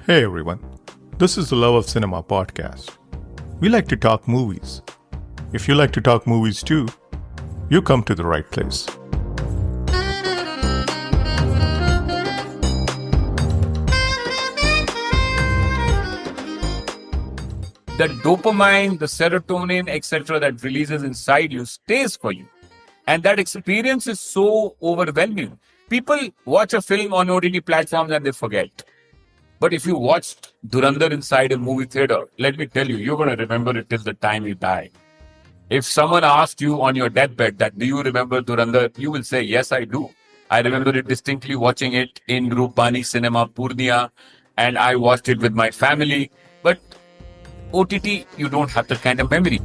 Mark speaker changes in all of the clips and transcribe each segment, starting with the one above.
Speaker 1: Hey everyone, this is the Love of Cinema podcast. We like to talk movies. If you like to talk movies too, you come to the right place.
Speaker 2: The dopamine, the serotonin, etc., that releases inside you stays for you. And that experience is so overwhelming. People watch a film on OTT platforms and they forget. But if you watched Durandar inside a movie theater, let me tell you, you're going to remember it till the time you die. If someone asked you on your deathbed that, do you remember Durandar? You will say, yes, I do. I remember it distinctly watching it in Rupani Cinema, Purnia, and I watched it with my family. But OTT, you don't have that kind of memory.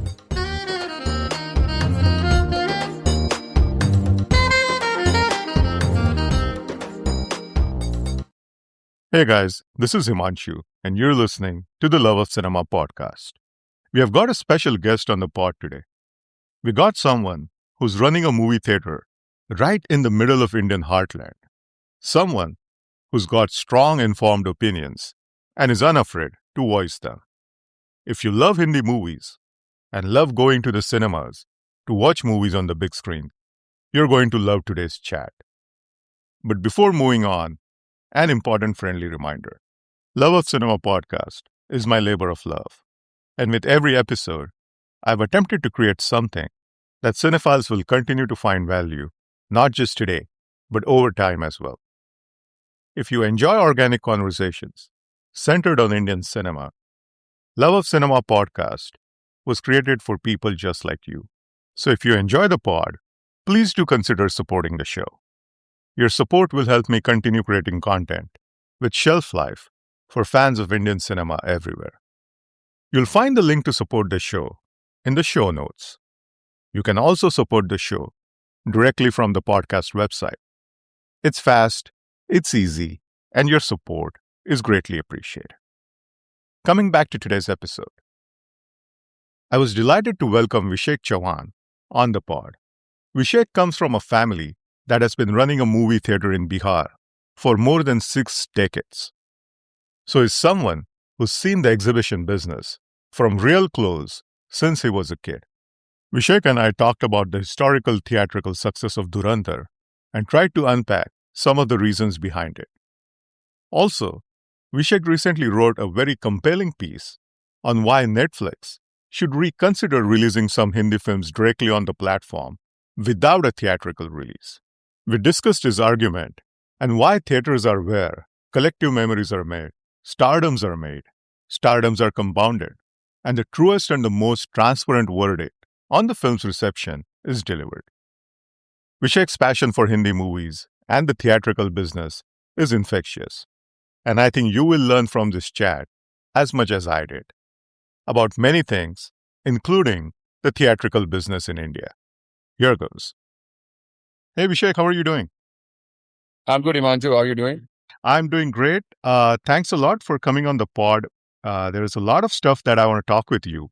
Speaker 1: Hey guys, this is Himanshu, and you're listening to the Love of Cinema podcast. We have got a special guest on the pod today. We got someone who's running a movie theater right in the middle of Indian heartland. Someone who's got strong, informed opinions and is unafraid to voice them. If you love Hindi movies and love going to the cinemas to watch movies on the big screen, you're going to love today's chat. But before moving on, an important friendly reminder. Love of Cinema podcast is my labor of love. And with every episode, I've attempted to create something that cinephiles will continue to find value, not just today, but over time as well. If you enjoy organic conversations centered on Indian cinema, Love of Cinema podcast was created for people just like you. So if you enjoy the pod, please do consider supporting the show. Your support will help me continue creating content with shelf life for fans of Indian cinema everywhere. You'll find the link to support the show in the show notes. You can also support the show directly from the podcast website. It's fast, it's easy, and your support is greatly appreciated. Coming back to today's episode, I was delighted to welcome Vishek Chauhan on the pod. Vishek comes from a family that has been running a movie theater in Bihar for more than 6 decades. So he's someone who's seen the exhibition business from real close since he was a kid. Vishek and I talked about the historical theatrical success of Dhurandhar and tried to unpack some of the reasons behind it. Also, Vishek recently wrote a very compelling piece on why Netflix should reconsider releasing some Hindi films directly on the platform without a theatrical release. We discussed his argument and why theaters are where collective memories are made, stardoms are made, stardoms are compounded, and the truest and the most transparent verdict on the film's reception is delivered. Vishek's passion for Hindi movies and the theatrical business is infectious, and I think you will learn from this chat as much as I did about many things, including the theatrical business in India. Here goes. Hey Vishek, how are you doing?
Speaker 2: I'm good, Himanshu. How are you doing?
Speaker 1: I'm doing great. Thanks a lot for coming on the pod. There is a lot of stuff that I want to talk with you.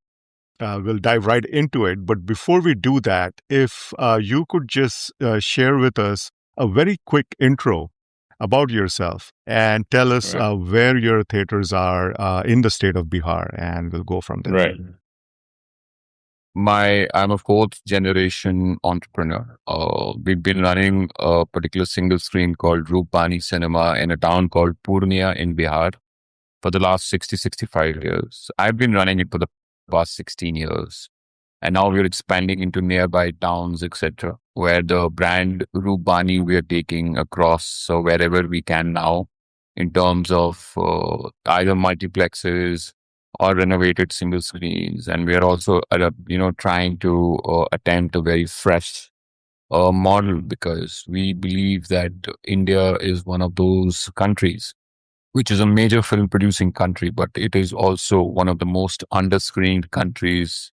Speaker 1: We'll dive right into it. But before we do that, if you could just share with us a very quick intro about yourself and tell us
Speaker 2: Right.
Speaker 1: where your theaters are in the state of Bihar, and we'll go from there.
Speaker 2: Right. I'm a fourth generation entrepreneur. We've been running a particular single screen called Rupani Cinema in a town called Purnia in Bihar for the last 65 years. I've been running it for the past 16 years. And now we're expanding into nearby towns, etc., where the brand Rupani we are taking across wherever we can now in terms of either multiplexes or renovated single screens. And we are also, trying to attempt a very fresh model because we believe that India is one of those countries which is a major film producing country, but it is also one of the most underscreened countries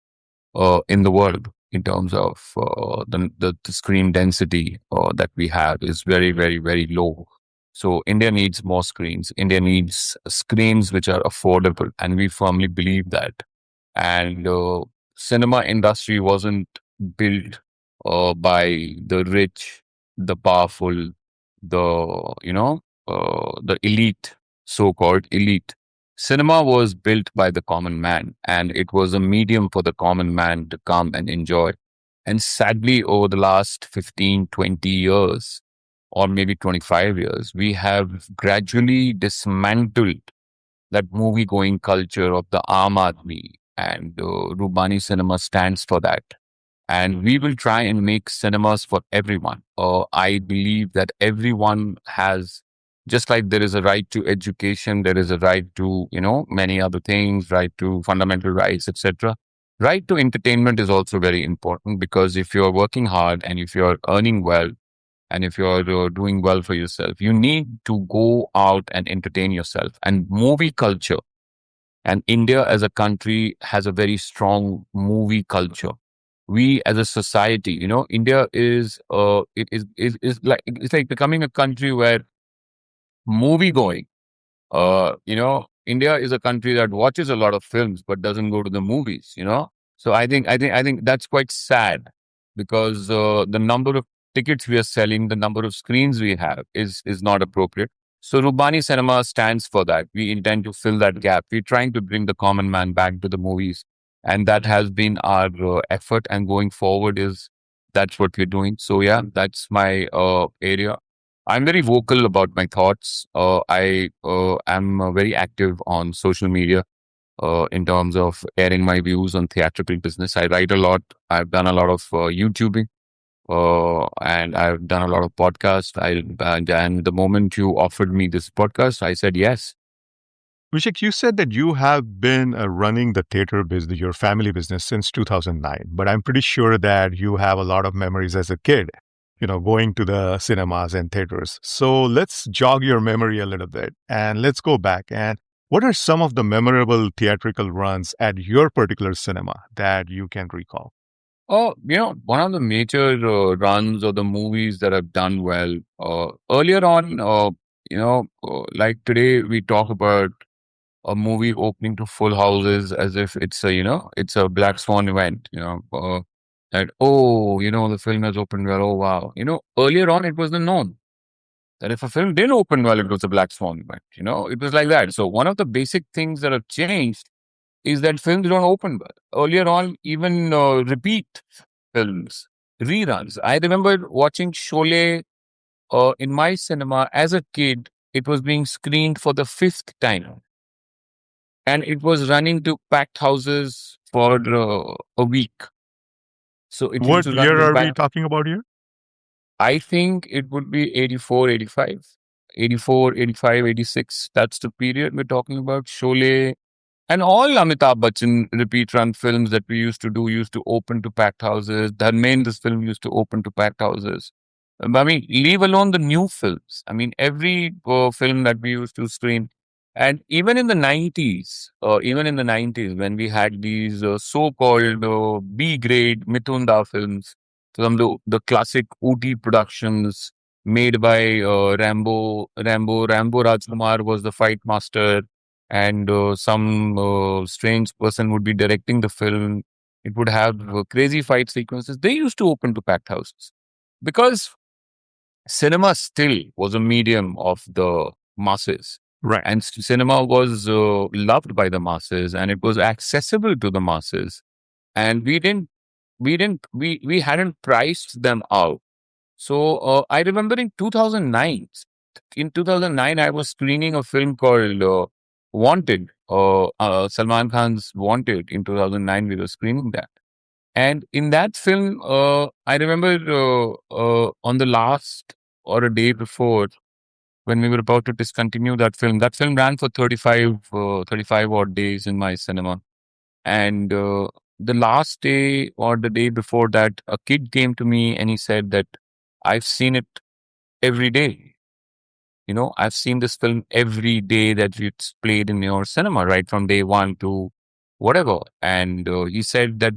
Speaker 2: in the world in terms of the screen density that we have is very, very, very low. So India needs more screens. India needs screens which are affordable, and we firmly believe that. And cinema industry wasn't built by the rich, the powerful, the elite, so-called elite. Cinema was built by the common man, and it was a medium for the common man to come and enjoy. And sadly, over the last 15, 20 years, or maybe 25 years, we have gradually dismantled that movie going culture of the Aam Aadmi, and Rubani Cinema stands for that. And we will try and make cinemas for everyone. I believe that everyone has, just like there is a right to education, there is a right to, many other things, right to fundamental rights, etc. Right to entertainment is also very important, because if you're working hard and if you're earning well and if you're doing well for yourself, you need to go out and entertain yourself. And movie culture, and India as a country has a very strong movie culture. We as a society, India is like becoming a country where movie going, India is a country that watches a lot of films but doesn't go to the movies. So I think that's quite sad, because the number of tickets we are selling, the number of screens we have is not appropriate. So Rubani Cinema stands for that. We intend to fill that gap. We're trying to bring the common man back to the movies, and that has been our effort. And going forward is that's what we're doing. So yeah, that's my area. I'm very vocal about my thoughts. I am very active on social media in terms of airing my views on theatrical business. I write a lot. I've done a lot of YouTubing, and I've done a lot of podcasts. And the moment you offered me this podcast, I said yes.
Speaker 1: Vishek, you said that you have been running the theater business, your family business, since 2009, but I'm pretty sure that you have a lot of memories as a kid, going to the cinemas and theaters. So let's jog your memory a little bit and let's go back. And what are some of the memorable theatrical runs at your particular cinema that you can recall?
Speaker 2: Oh, one of the major runs or the movies that have done well earlier on, like today we talk about a movie opening to full houses as if it's a black swan event, that, oh, the film has opened well. Oh, wow. Earlier on, it was the norm that if a film didn't open well, it was a black swan event. It was like that. So one of the basic things that have changed is that films don't open well. Earlier on, even repeat films, reruns. I remember watching Sholay in my cinema as a kid. It was being screened for the fifth time, and it was running to packed houses for a week. So it used
Speaker 1: What
Speaker 2: to run
Speaker 1: year
Speaker 2: to
Speaker 1: are we
Speaker 2: packed.
Speaker 1: talking about here?
Speaker 2: I think it would be 84, 85, 84, 85, 86. That's the period we're talking about. Sholay and all Amitabh Bachchan repeat run films that we used to do used to open to packed houses. Dharmendra's film used to open to packed houses. I mean, leave alone the new films. I mean, every film that we used to screen. And even in the 90s, when we had these so-called B grade Mitunda films, from the classic Ooty productions made by Rambo Rajkumar was the fight master, and some strange person would be directing the film. It would have crazy fight sequences. They used to open to packed houses, because cinema still was a medium of the masses,
Speaker 1: Right.
Speaker 2: and cinema was loved by the masses, and it was accessible to the masses, and we hadn't priced them out. So I remember in 2009 I was screening a film called Wanted, Salman Khan's Wanted. In 2009 we were screening that, and in that film, I remember on the last or a day before, when we were about to discontinue that film ran for 35 odd days in my cinema. And the last day or the day before that, a kid came to me and he said that, I've seen it every day. I've seen this film every day that it's played in your cinema, right from day one to whatever. And he said that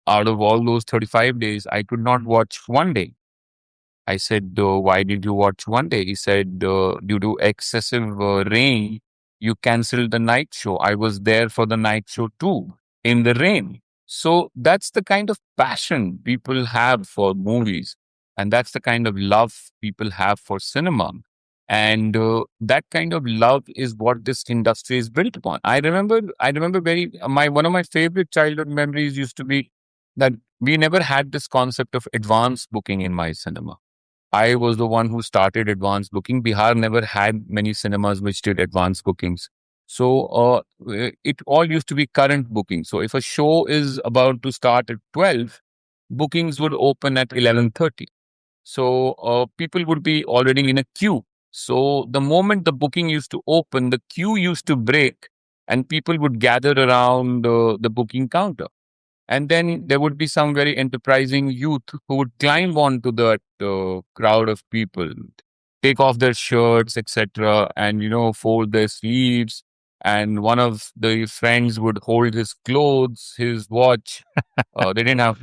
Speaker 2: out of all those 35 days, I could not watch one day. I said, why did you watch one day? He said, due to excessive rain, you canceled the night show. I was there for the night show too, in the rain. So that's the kind of passion people have for movies. And that's the kind of love people have for cinema. and that kind of love is what this industry is built upon. I remember very my one of my favorite childhood memories used to be that we never had this concept of advance booking in my cinema. I was the one who started advance booking. Bihar never had many cinemas which did advance bookings. So it all used to be current booking. So if a show is about to start at 12, bookings would open at 11:30. So people would be already in a queue. So the moment the booking used to open, the queue used to break and people would gather around the booking counter. And then there would be some very enterprising youth who would climb onto that crowd of people, take off their shirts, etc., and fold their sleeves. And one of the friends would hold his clothes, his watch. They didn't have.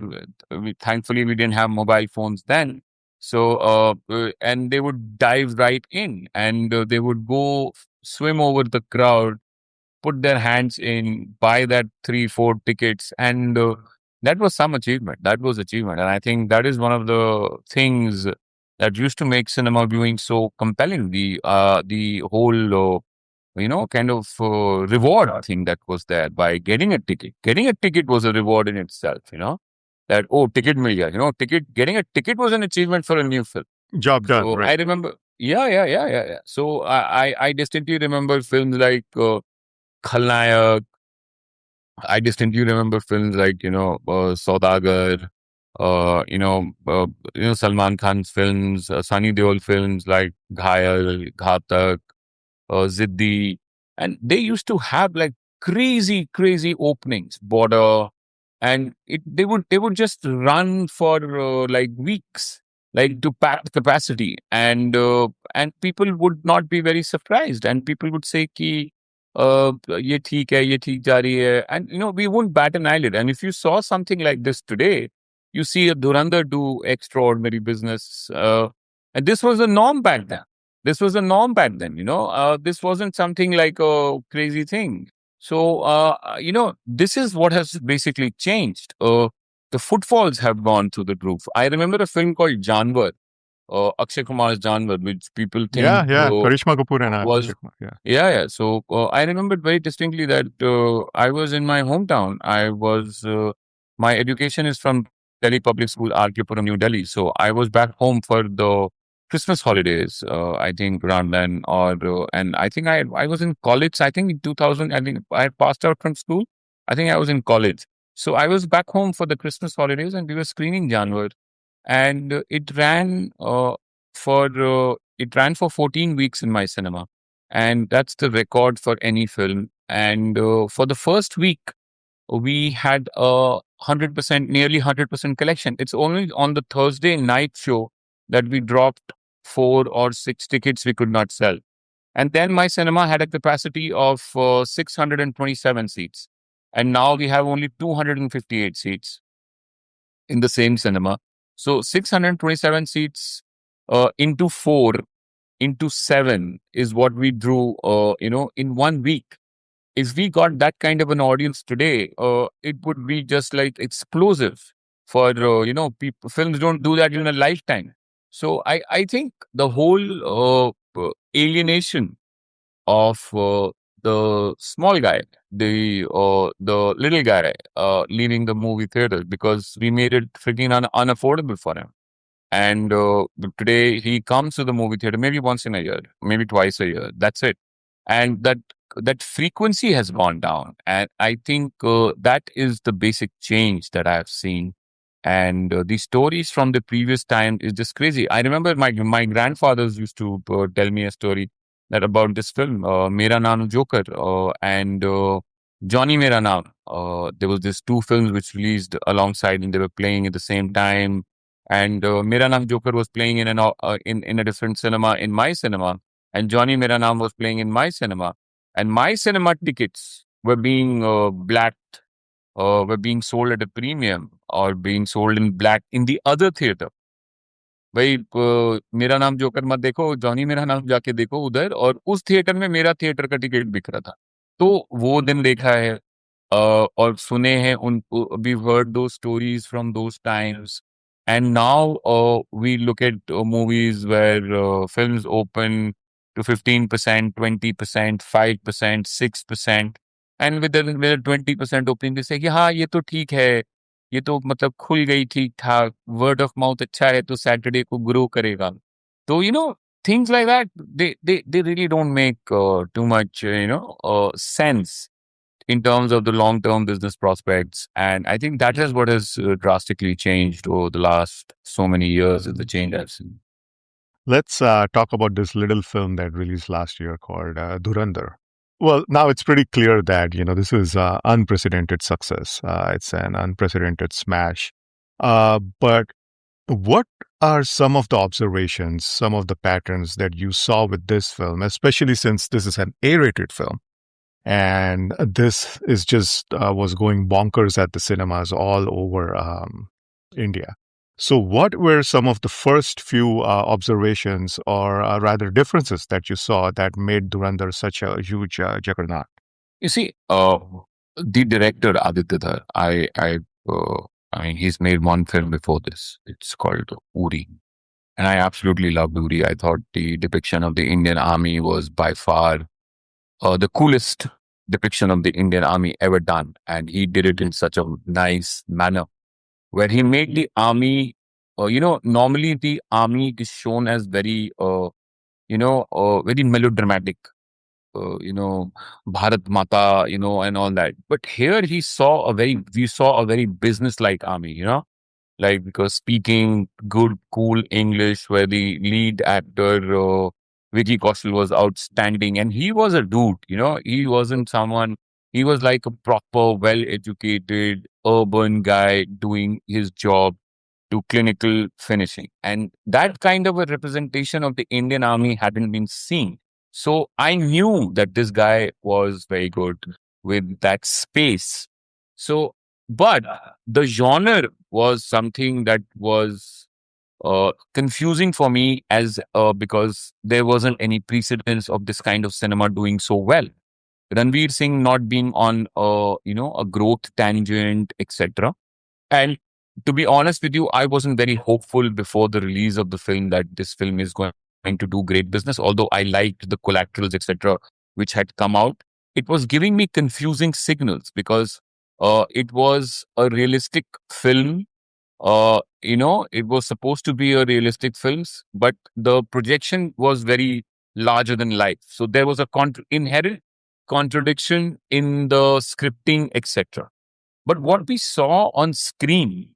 Speaker 2: Thankfully, we didn't have mobile phones then. So, and they would dive right in, and they would go swim over the crowd, put their hands in, buy that 3, 4 tickets, and that was some achievement. That was achievement, and I think that is one of the things that used to make cinema viewing so compelling. The whole kind of reward thing that was there by getting a ticket. Getting a ticket was a reward in itself. That ticket mil gaya. Ticket getting a ticket was an achievement for a new film.
Speaker 1: Job done,
Speaker 2: So
Speaker 1: right?
Speaker 2: I remember, yeah. So I distinctly remember films like Khalnayak. I distinctly remember films like Saudagar, Salman Khan's films, Sunny Deol films like Ghayal, Ghatak, Ziddi, and they used to have like crazy openings, border, and they would just run for like weeks, like to pack capacity, and people would not be very surprised, and people would say ki ye theek hai, ye theek ja rahi hai, and we wouldn't bat an eyelid. And if you saw something like this today, you see a Dhurandhar do extraordinary business, and this was the norm back then. This was the norm back then, this wasn't something like a crazy thing. So, this is what has basically changed. The footfalls have gone through the roof. I remember a film called Janwar, Akshay Kumar's Janwar, which people think
Speaker 1: Yeah. Karishma Kapoor and
Speaker 2: was,
Speaker 1: Akshay Kumar. Yeah.
Speaker 2: yeah. So, I remembered very distinctly that I was in my hometown. My education is from Delhi Public School, RK Puram, New Delhi. So, I was back home for the Christmas holidays, I think around then, and I think I was in college. I think in 2000, I think I had passed out from school. I think I was in college. So I was back home for the Christmas holidays, and we were screening Janwar, and it ran for 14 weeks in my cinema, and that's the record for any film. And for the first week, we had a 100%, nearly 100% collection. It's only on the Thursday night show that we dropped 4 or 6 tickets we could not sell. And then my cinema had a capacity of 627 seats. And now we have only 258 seats in the same cinema. So 627 seats into 4 into 7 is what we drew, in 1 week. If we got that kind of an audience today, it would be just like explosive for, people. Films don't do that in a lifetime. So I think the whole alienation of the small guy, the little guy, leaving the movie theater because we made it freaking unaffordable for him. And today he comes to the movie theater maybe once in a year, maybe twice a year. That's it. And that frequency has gone down. And I think that is the basic change that I have seen. And the stories from the previous time is just crazy. I remember my grandfathers used to tell me a story that about this film, Mera Naam Joker, and Johnny Mera Naam. There was these two films which released alongside, and they were playing at the same time. And Mera Naam Joker was playing in a different cinema in my cinema, and Johnny Mera Naam was playing in my cinema, and my cinema tickets were being blacked, were being sold at a premium or being sold in black in the other theater. भाई मेरा नाम joker मत देखो, Johnny मेरा नाम जाके देखो उधर, और उस थिएटर में मेरा थिएटर का टिकट बिक रहा था. तो वो दिन देखा है, और सुने हैं उन, we heard those stories from those times. And now we look at movies where films open to 15%, 20%, 5%, 6%. And with a 20% opening, they say, कि हाँ ये तो ठीक है, ये तो मतलब खुल गई ठीक ठाक, word of mouth अच्छा है तो Saturday को grow करेगा. So, things like that, they really don't make too much, sense in terms of the long term business prospects. And I think that is what has drastically changed over the last so many years, is the change I've seen.
Speaker 1: Let's talk about this little film that released last year called Dhurandhar. Well, now it's pretty clear that this is unprecedented success. It's an unprecedented smash. But what are some of the observations, some of the patterns that you saw with this film, especially since this is an A-rated film, and this is just was going bonkers at the cinemas all over India? So, what were some of the first few observations, or rather differences, that you saw that made Durandar such a huge juggernaut?
Speaker 2: You see, the director Aditya Dhar, uh, I mean, he's made one film before this. It's called Uri, and I absolutely loved Uri. I thought the depiction of the Indian Army was by far the coolest depiction of the Indian Army ever done, and he did it in such a nice manner where he made the army. Normally the army is shown as very, very melodramatic, Bharat Mata, and all that. But here we saw a very business-like army, like, because speaking good, cool English, where the lead actor, Vicky Kaushal, was outstanding. And he was a dude, he wasn't someone, he was like a proper, well-educated, urban guy doing his job to clinical finishing. And that kind of a representation of the Indian Army hadn't been seen. So I knew that this guy was very good with that space. So, but the genre was something that was confusing for me, as because there wasn't any precedence of this kind of cinema doing so well. Ranveer Singh not being on a growth tangent, etc. And to be honest with you, I wasn't very hopeful before the release of the film that this film is going to do great business. Although I liked the collaterals, etc., which had come out, it was giving me confusing signals because it was a realistic film. It was supposed to be a realistic film, but the projection was very larger than life. So there was a inherent contradiction in the scripting, etc. But what we saw on screen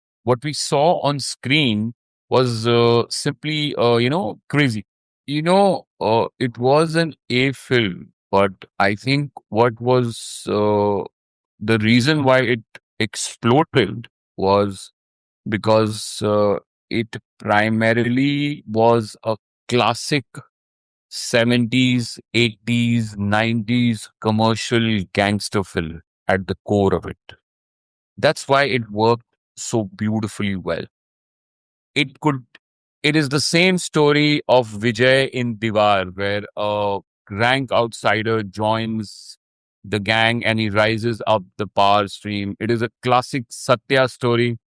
Speaker 2: was simply, crazy. It was an A film, but I think what was the reason why it exploded was because it primarily was a classic 70s, 80s, 90s commercial gangster film at the core of it. That's why it worked so beautifully well. It could, it is the same story of Vijay in Diwar, where a rank outsider joins the gang and he rises up the power stream. It is a classic Satya story.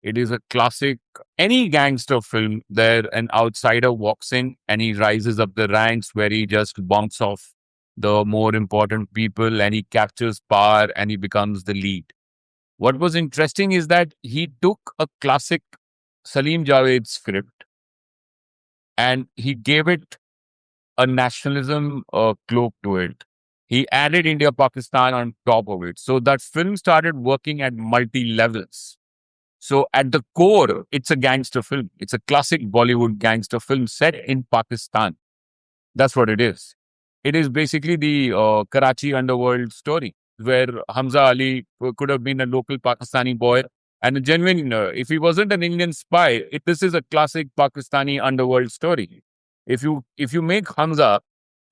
Speaker 2: It is a classic, any gangster film, there an outsider walks in and he rises up the ranks, where he just bonks off the more important people and he captures power and he becomes the lead. What was interesting is that he took a classic Salim Javed script and he gave it a nationalism cloak to it. He added India Pakistan on top of it. So that film started working at multi levels. So at the core, it's a gangster film. It's a classic Bollywood gangster film set in Pakistan. That's what it is. It is basically the Karachi underworld story, where Hamza Ali could have been a local Pakistani boy and a genuine, if he wasn't an Indian spy, this is a classic Pakistani underworld story. If you make Hamza,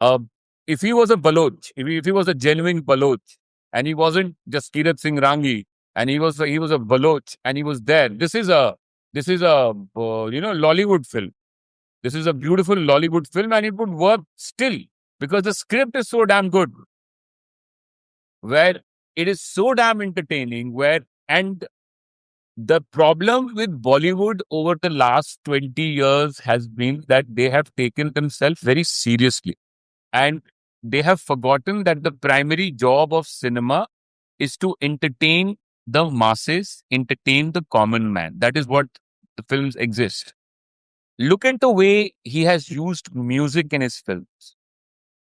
Speaker 2: uh, if he was a Baloch, if he was a genuine Baloch, and he wasn't just Kirat Singh Rangi, and he was a Baloch, and he was there. This is a Lollywood film. This is a beautiful Lollywood film, and it would work still because the script is so damn good, where it is so damn entertaining, and the problem with Bollywood over the last 20 years has been that they have taken themselves very seriously. And they have forgotten that the primary job of cinema is to entertain the masses, entertain the common man. That is what the films exist. Look at the way he has used music in his films.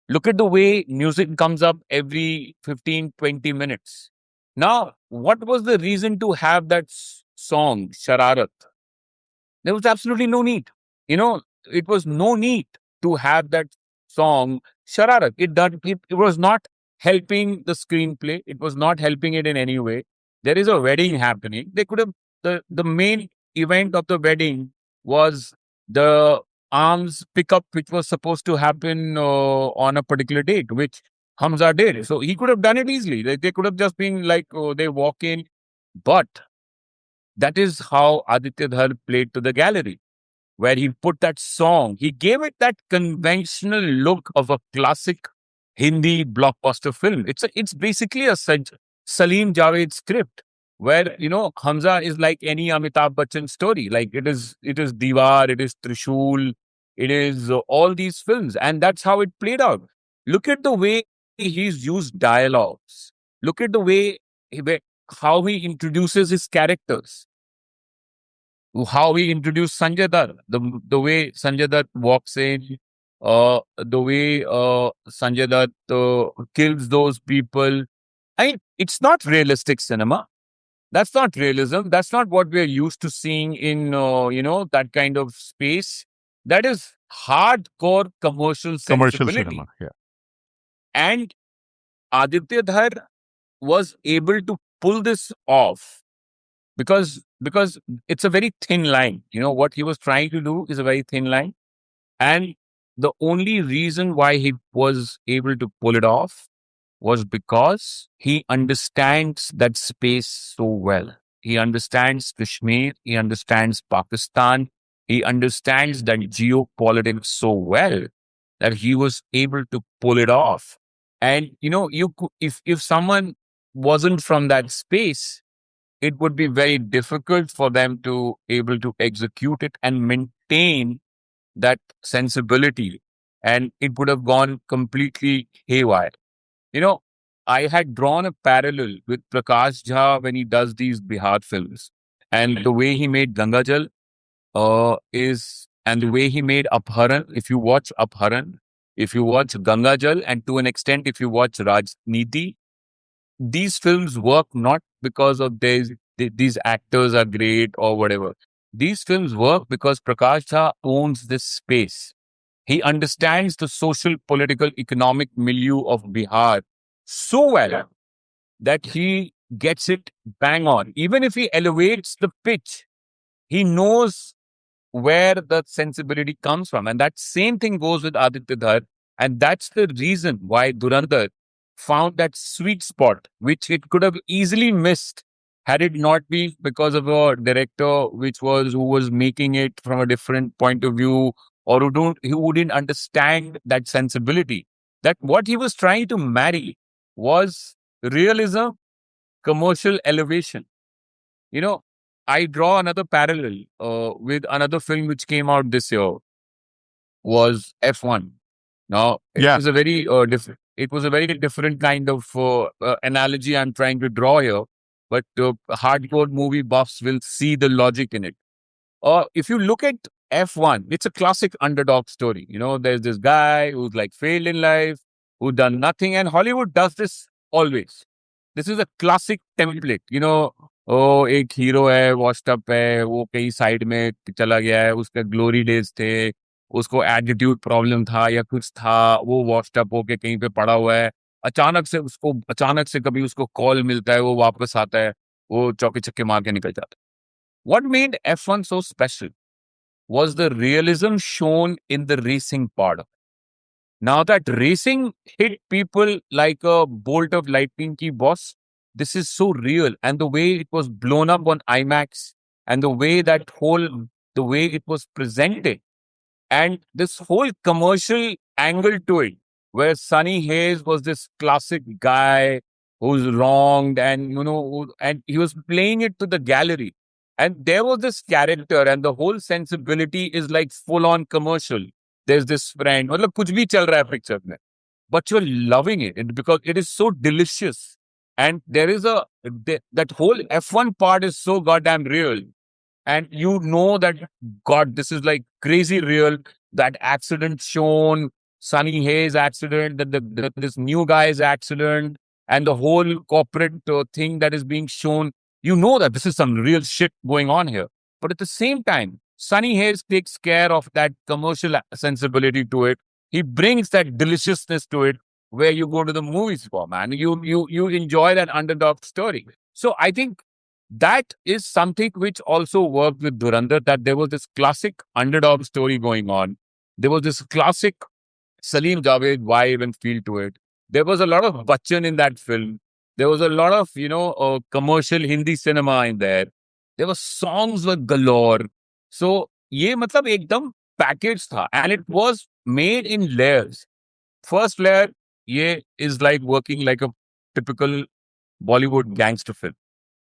Speaker 2: Look at the way music comes up every 15, 20 minutes. Now, what was the reason to have that song, Shararat? There was absolutely no need. It was no need to have that song, Shararat. It was not helping the screenplay. It was not helping it in any way. There is a wedding happening. They could have, the main event of the wedding was the arms pickup, which was supposed to happen on a particular date, which Hamza did. So he could have done it easily. They could have just been like, oh, they walk in. But that is how Aditya Dhar played to the gallery, where he put that song. He gave it that conventional look of a classic Hindi blockbuster film. It's basically a Salim Javed script where Hamza is like any Amitabh Bachchan story. Like it is Diwar, it is Trishul, it is all these films, and that's how it played out. Look at the way he's used dialogues. Look at the way how he introduces his characters, how he introduced Sanjay Dutt, the way Sanjay Dutt walks in, the way Sanjay Dutt kills those people. It's not realistic cinema. That's not realism. That's not what we're used to seeing in that kind of space. That is hardcore commercial
Speaker 1: Commercial
Speaker 2: sensibility.
Speaker 1: cinema. Yeah.
Speaker 2: And Aditya Dhar was able to pull this off because it's a very thin line. What he was trying to do is a very thin line, and the only reason why he was able to pull it off was because he understands that space so well. He understands Kashmir, he understands Pakistan, he understands that geopolitics so well that he was able to pull it off. And if someone wasn't from that space, it would be very difficult for them to able to execute it and maintain that sensibility, and it would have gone completely haywire. You know, I had drawn a parallel with Prakash Jha when he does these Bihar films, and the way he made Gangajal and the way he made Apharan. If you watch Apharan, if you watch Gangajal, and to an extent, if you watch Rajniti, these films work not because of these actors are great or whatever. These films work because Prakash Jha owns this space. He understands the social, political, economic milieu of Bihar so well that he gets it bang on. Even if he elevates the pitch, he knows where the sensibility comes from. And that same thing goes with Aditya Dhar. And that's the reason why Dhurandhar found that sweet spot, which it could have easily missed had it not been because of a director who was making it from a different point of view, or who didn't understand that sensibility. That what he was trying to marry was realism, commercial elevation. I draw another parallel with another film which came out this year, was F1. Now, it
Speaker 1: Yeah.
Speaker 2: was a very different. It was a very different kind of analogy I'm trying to draw here, but hardcore movie buffs will see the logic in it. If you look at F1, it's a classic underdog story. There's this guy who's like failed in life, who done nothing, and Hollywood does this always. This is a classic template. एक hero है, washed up है, वो कहीं side में चला गया है, उसका ग्लोरी डेज थे, उसको एटीट्यूड प्रॉब्लम था या कुछ था, वो वॉश्ड अप होके कहीं पे पड़ा हुआ है, अचानक से कभी उसको कॉल मिलता है, वो वापस आता है, वो चौके छक्के मार के निकल जाता है. What made F1 so special was the realism shown in the racing part of it. Now that racing hit people like a bolt of lightning ki boss, this is so real. And the way it was blown up on IMAX, and the way it was presented, and this whole commercial angle to it, where Sunny Hayes was this classic guy who's wronged, and and he was playing it to the gallery. And there was this character, and the whole sensibility is like full on commercial. There's this friend, मतलब कुछ भी चल रहा है picture में. but you're loving it because it is so delicious. And there is that whole F1 part is so goddamn real. And you know that, God, this is like crazy real. That accident shown, Sunny Hayes accident, this new guy's accident, and the whole corporate thing that is being shown. You know that this is some real shit going on here. But at the same time, Sunny Hayes takes care of that commercial sensibility to it. He brings that deliciousness to it, where you go to the movies for, man. You enjoy that underdog story. So I think that is something which also worked with Dhurandhar, that there was this classic underdog story going on. There was this classic Salim Javed vibe and feel to it. There was a lot of Bachchan in that film. There was a lot of, commercial Hindi cinema in there. There were songs with galore. So, ये मतलब एकदम package था, and it was made in layers. First layer, ये is like working like a typical Bollywood gangster film.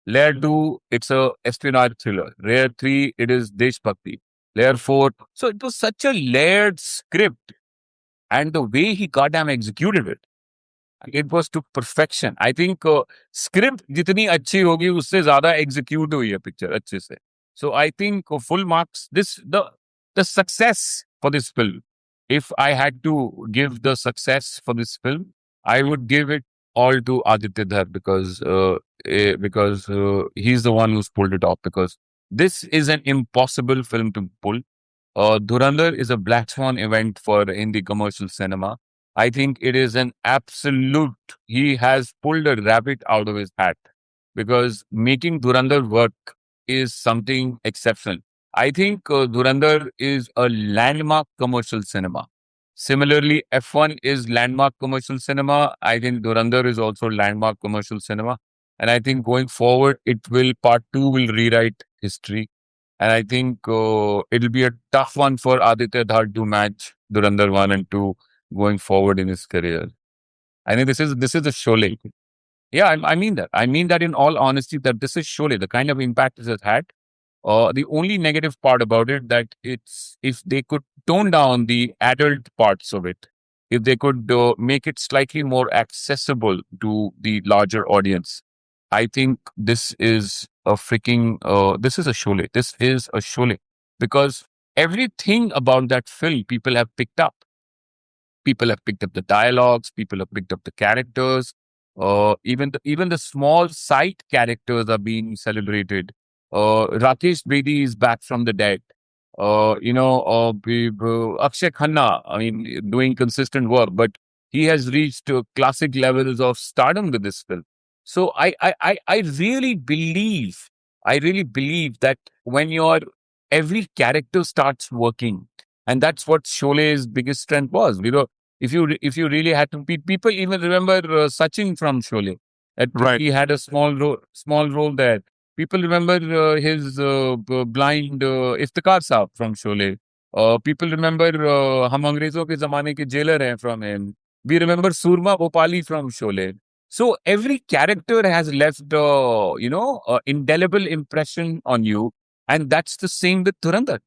Speaker 2: Layer 2, it's a espionage thriller. Layer 3, it is Deshbhakti. Layer 4, so it was such a layered script, and the way he goddamn executed it was to perfection. I think script जितनी अच्छी होगी उससे ज़्यादा execute हुई है picture अच्छे से. So I think full marks. The success for this film. If I had to give the success for this film, I would give it all to Aditya Dhar because he's the one who's pulled it off. Because this is an impossible film to pull. Dhurandhar is a black swan event for Hindi commercial cinema. I think it is an absolute. He has pulled a rabbit out of his hat, because making Dhurandhar work is something exceptional. I think Dhurandhar is a landmark commercial cinema. Similarly, F1 is landmark commercial cinema. I think Dhurandhar is also landmark commercial cinema. And I think going forward, part two will rewrite history. And I think it'll be a tough one for Aditya Dhar to match Dhurandhar 1 and 2 going forward in his career. I think this is a Sholay. Yeah, I mean that. I mean that in all honesty, that this is Sholay, the kind of impact it has had. The only negative part about it, that it's if they could tone down the adult parts of it, if they could make it slightly more accessible to the larger audience, I think this is a this is a Sholay. This is a Sholay, because everything about that film people have picked up. People have picked up the dialogues. People have picked up the characters. Even the small side characters are being celebrated. Rakesh Bedi is back from the dead. Akshay Khanna, I mean, doing consistent work, but he has reached classic levels of stardom with this film. So I really believe that when every character starts working, and that's what Sholei's biggest strength was. If you really had to, people even remember Sachin from Sholay.
Speaker 1: Right.
Speaker 2: He had a small role there. People remember his blind Iftikhar Saab from Sholay. People remember Hum Angrezon Ke Zamane Ke Jailer Hain from him. We remember Surma Bhopali from Sholay. So every character has left, indelible impression on you, and that's the same with Dhurandhar.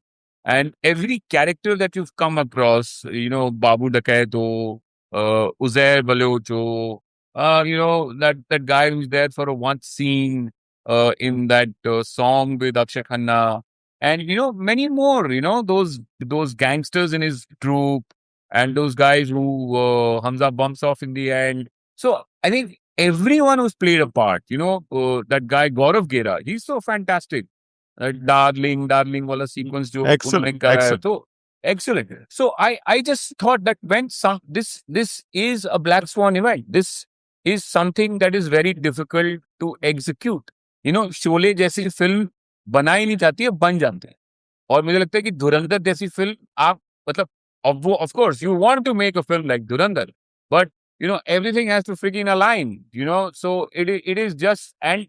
Speaker 2: And every character that you've come across, Babu Dakaito, Uzair Balocho, that guy who's there for a one scene in that song with Akshay Khanna, and many more. Those gangsters in his troupe, and those guys who Hamza bumps off in the end. So I think everyone who's played a part, that guy Gaurav Gera, he's so fantastic. Darling wala sequence jo
Speaker 1: Excellent.
Speaker 2: unhone kara hai.
Speaker 1: Excellent.
Speaker 2: So excellent. So I just thought that when this is a black swan event, this is something that is very difficult to execute. Sholay जैसी film बनाई नहीं जाती है, बन जाते हैं. और मुझे लगता है कि धुरंधर जैसी फिल्म आप मतलब of course you want to make a film like Dhurandhar, but everything has to freaking align. So it is just, and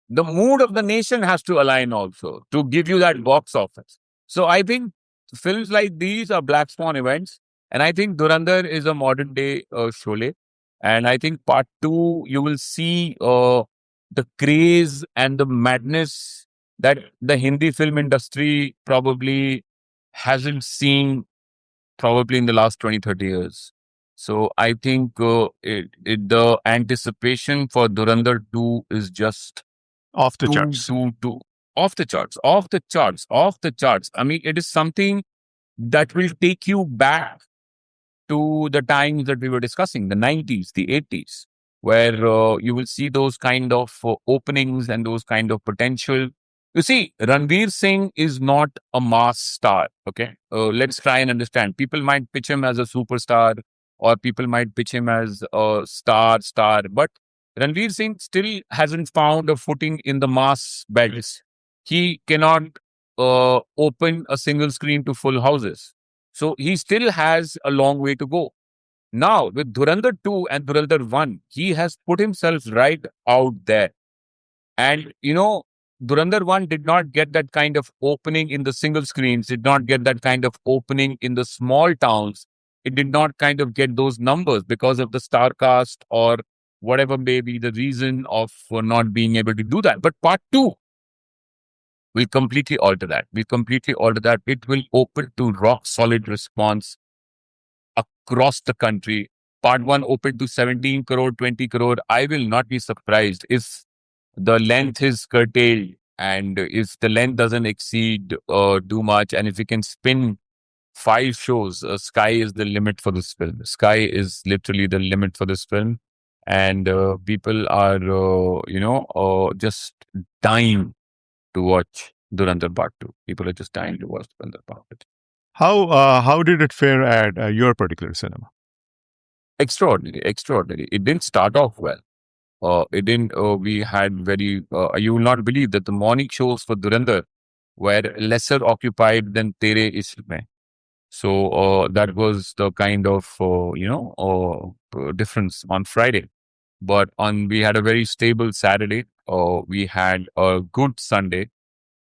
Speaker 2: the mood of the nation has to align also to give you that box office. So I think films like these are black swan events, and I think Dhurandhar is a modern day Sholay. And I think part two, you will see the craze and the madness that the Hindi film industry probably hasn't seen probably in the last 20, 30 years. So I think the anticipation for Durandar 2 is just
Speaker 1: Off the
Speaker 2: too,
Speaker 1: charts.
Speaker 2: too, too off the charts, off the charts, off the charts. I mean, it is something that will take you back to the times that we were discussing, the 90s, the 80s, where you will see those kind of openings and those kind of potential. You see, Ranveer Singh is not a mass star. Okay. Let's try and understand. People might pitch him as a superstar or people might pitch him as a star, but Ranveer Singh still hasn't found a footing in the mass beds. He cannot open a single screen to full houses. So he still has a long way to go. Now, with Dhurandhar 2 and Dhurandhar 1, he has put himself right out there. And, Dhurandhar 1 did not get that kind of opening in the single screens, did not get that kind of opening in the small towns. It did not kind of get those numbers because of the star cast or whatever may be the reason of not being able to do that. But part 2 will completely alter that. Will completely alter that. It will open to rock solid response across the country. Part 1 opened to 17 crore, 20 crore. I will not be surprised if the length is curtailed and if the length doesn't exceed too much. And if we can spin 5 shows, sky is the limit for this film. Sky is literally the limit for this film. And people are, just dying to watch Durandar Part 2. People are just dying to watch Durandar Part 2.
Speaker 1: How did it fare at your particular cinema?
Speaker 2: Extraordinary, extraordinary. It didn't start off well. It didn't. We had very. You will not believe that the morning shows for Durandar were lesser occupied than Tere Ishq Mein. So that was the kind of difference on Friday. But we had a very stable Saturday. We had a good Sunday.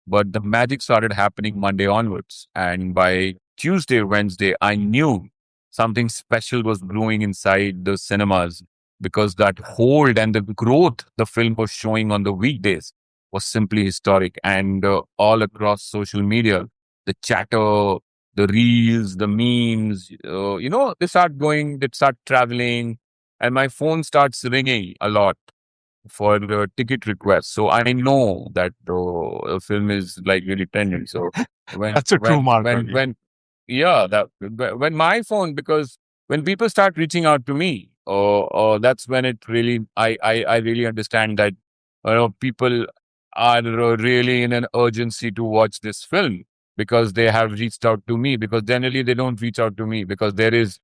Speaker 2: But the magic started happening Monday onwards. And by Tuesday, Wednesday, I knew something special was brewing inside the cinemas because that hold and the growth the film was showing on the weekdays was simply historic. And all across social media, the chatter, the reels, the memes, they start traveling, and my phone starts ringing a lot for the ticket requests. So I know that the film is like really trending. So when
Speaker 1: That's a true
Speaker 2: when
Speaker 1: mark on
Speaker 2: when
Speaker 1: you.
Speaker 2: when yeah, that when my phone, because when people start reaching out to me, that's when it really I really understand that people are really in an urgency to watch this film because they have reached out to me, because generally they don't reach out to me because there is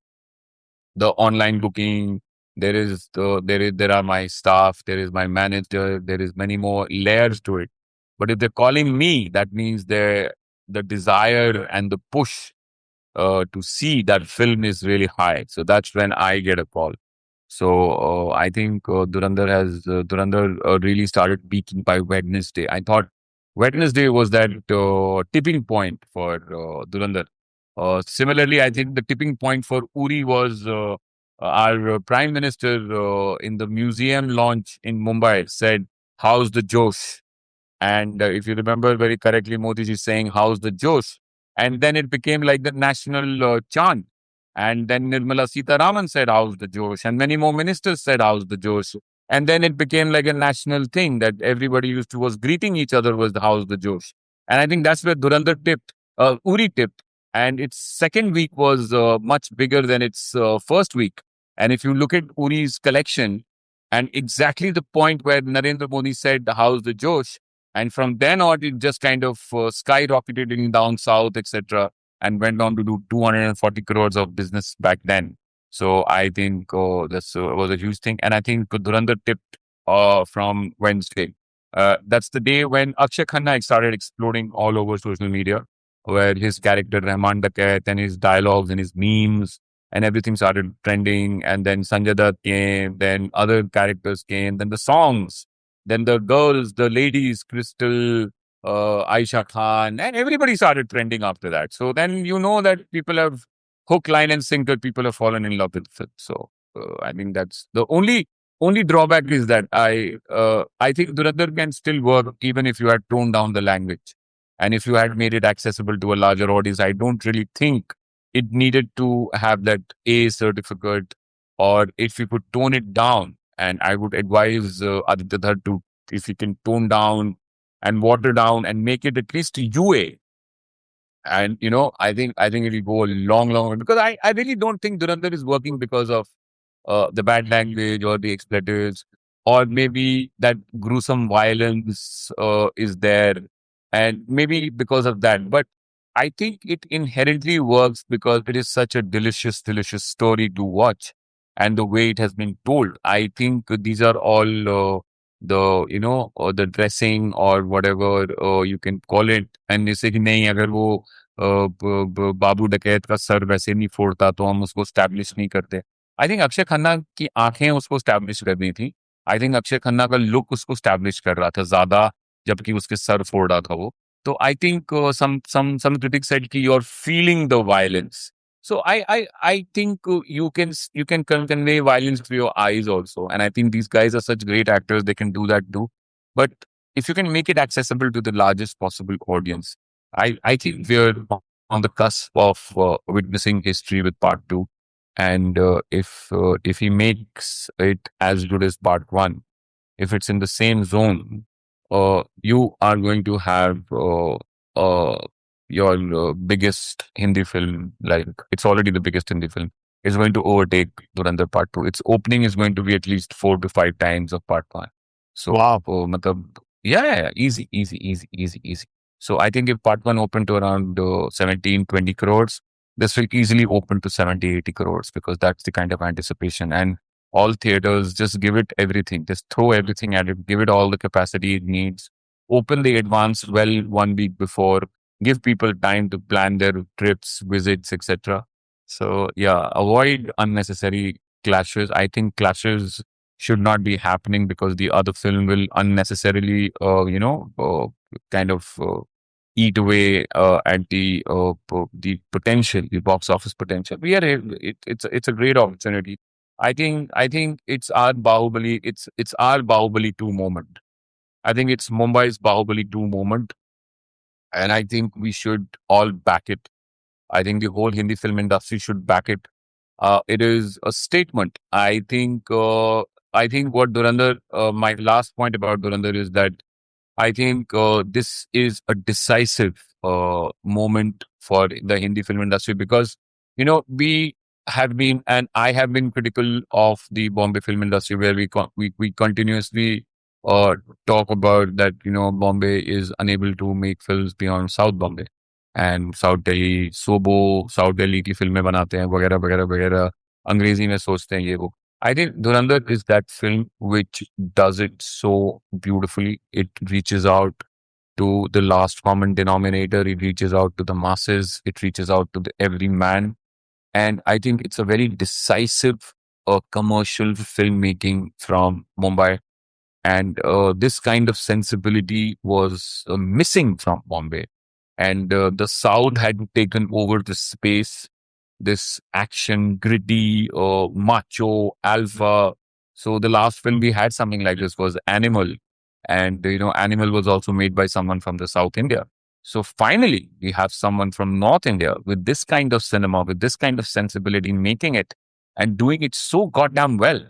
Speaker 2: the online booking, there are my staff, there is my manager, there is many more layers to it. But if they're calling me, that means the desire and the push to see that film is really high. So that's when I get a call. So I think Durandar really started peaking by Wednesday. I thought Wednesday was that tipping point for Durandar. Similarly, I think the tipping point for Uri was our Prime Minister in the museum launch in Mumbai said, "How's the Josh?" And if you remember very correctly, Modi ji saying, "How's the Josh?" And then it became like the national chant. And then Nirmala Sitaraman said, "How's the Josh?" And many more ministers said, "How's the Josh?" And then it became like a national thing that everybody was greeting each other was the "How's the Josh?" And I think that's where Durandar tipped, Uri tipped. And its second week was much bigger than its first week. And if you look at Uri's collection, and exactly the point where Narendra Modi said, "How's the Josh?" And from then on, it just kind of skyrocketed in down south, etc., and went on to do 240 crores of business back then. So I think this was a huge thing. And I think Dhurandhar tipped from Wednesday. That's the day when Akshay Khanna started exploding all over social media, where his character Rahman Dakat and his dialogues and his memes and everything started trending. And then Sanjay Dutt came, then other characters came, then the songs, then the girls, the ladies, Crystal, Aisha Khan, and everybody started trending after that. So then you know that people have hook, line, and sinker. People have fallen in love with it. So I think that's the only drawback is that I think Durandar can still work even if you had toned down the language and if you had made it accessible to a larger audience. I don't really think it needed to have that A certificate, or if you could tone it down. And I would advise Aditya Dhar to, if you can tone down and water down and make it at least UA. And I think it will go a long, long way, because I really don't think Durandar is working because of the bad language or the expletives, or maybe that gruesome violence is there, and maybe because of that. But I think it inherently works because it is such a delicious, delicious story to watch, and the way it has been told. I think these are all the dressing or whatever you can call it, and जैसे कि नहीं, अगर वो बाबू डकैत का sir वैसे नहीं फोड़ता तो हम उसको स्टैब्लिश नहीं करते। आई थिंक अक्षय खन्ना की आंखें उसको स्टैब्लिश करनी थी। आई थिंक अक्षय खन्ना का लुक उसको स्टैब्लिश कर रहा था ज्यादा, जबकि उसके सर फोड़ रहा था वो। तो I think some critics said कि you're feeling the violence. So I think you can convey violence through your eyes also, and I think these guys are such great actors, they can do that too. But if you can make it accessible to the largest possible audience, I think we're on the cusp of witnessing history with part two. And if he makes it as good as part one, if it's in the same zone, you are going to have uh, your biggest Hindi film. Like, it's already the biggest Hindi film. It's going to overtake Durandar Part Two. Its opening is going to be at least 4 to 5 times of Part One. So,
Speaker 1: Wow.
Speaker 2: matlab, yeah, easy, easy, easy, easy, easy. So I think if Part One opened to around 17, 20 crores, this will easily open to 70, 80 crores, because that's the kind of anticipation. And all theaters, just give it everything, just throw everything at it, give it all the capacity it needs, open the advance well 1 week before, give people time to plan their trips, visits, etc. So yeah, avoid unnecessary clashes. I think clashes should not be happening, because the other film will unnecessarily kind of eat away at the potential, the box office potential. It's a great opportunity. I think it's our Bahubali. It's our Bahubali 2 moment. I think it's Mumbai's Bahubali 2 moment, and I think we should all back it. I think the whole Hindi film industry should back it. It is a statement. I think what Durandar. My last point about Durandar is that I think this is a decisive moment for the Hindi film industry, because we have been, and I have been critical of the Bombay film industry, where we continuously uh, talk about that Bombay is unable to make films beyond South Bombay and South Delhi, Sobo, South Delhi की फिल्में बनाते हैं वगैरह वगैरह वगैरह, अंग्रेजी में सोचते हैं ये वो। I think Dhurandhar is that film which does it so beautifully. It reaches out to the last common denominator. It reaches out to the masses. It reaches out to the every man. And I think it's a very decisive commercial filmmaking from Mumbai. And this kind of sensibility was missing from Bombay. And the South had taken over the space, this action, gritty, macho, alpha. So the last film we had something like this was Animal. And, Animal was also made by someone from the South India. So finally, we have someone from North India with this kind of cinema, with this kind of sensibility, making it and doing it so goddamn well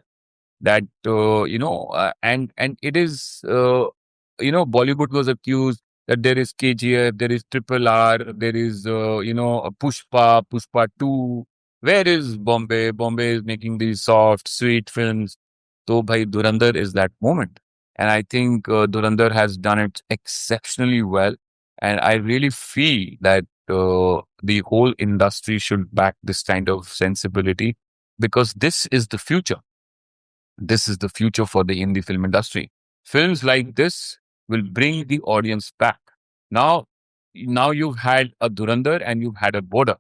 Speaker 2: that and it is Bollywood was accused that there is KGF, there is Triple R, there is a Pushpa 2. Where is Bombay? Bombay is making these soft, sweet films. So bhai, Durandar is that moment, and I think Durandar has done it exceptionally well, and I really feel that the whole industry should back this kind of sensibility, because this is the future. This is the future for the Hindi film industry. Films like this will bring the audience back. Now, now you've had a Durandar and you've had a Border.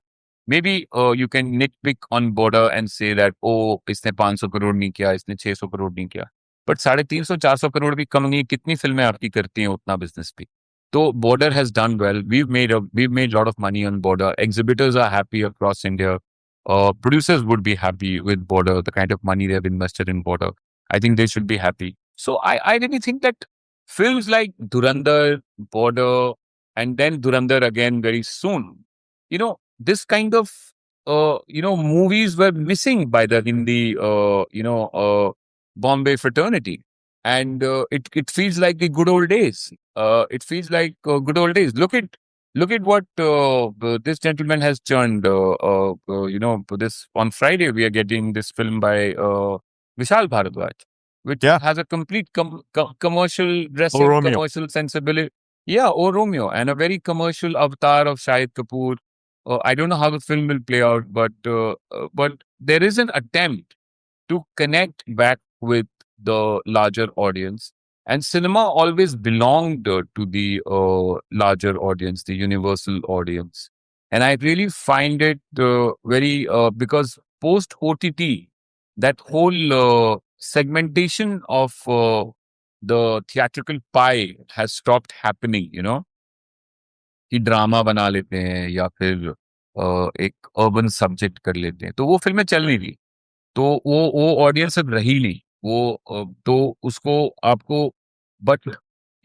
Speaker 2: Maybe you can nitpick on Border and say that, oh, इसने 500 करोड़ नहीं किया, इसने 600 करोड़ नहीं किया. But 350-400 crore भी कम नहीं, कितनी फिल्में आपकी करती हैं उतना business भी. So Border has done well. We've made a lot of money on Border. Exhibitors are happy across India. Producers would be happy with Border, the kind of money they have invested in Border. I think they should be happy. So I really think that films like Durandar, Border, and then Durandar again very soon, this kind of movies were missing by the Hindi, Bombay fraternity. And it feels like the good old days. It feels like good old days. Look at what this gentleman has churned. This on Friday we are getting this film by Vishal Bharadwaj, which
Speaker 1: Yeah.
Speaker 2: has a complete commercial
Speaker 1: Oh,
Speaker 2: dressing,
Speaker 1: Romeo.
Speaker 2: commercial sensibility. Yeah, oh Romeo, and a very commercial avatar of Shahid Kapoor. I don't know how the film will play out, but there is an attempt to connect back with the larger audience. And cinema always belonged to the larger audience, the universal audience. And I really find it very because post OTT, that whole segmentation of the theatrical pie has stopped happening. कि drama बना लेते हैं या फिर एक urban subject कर लेते हैं तो वो फिल्में चल नहीं रही तो वो ऑडियंस अब रही नहीं तो उसको आपको but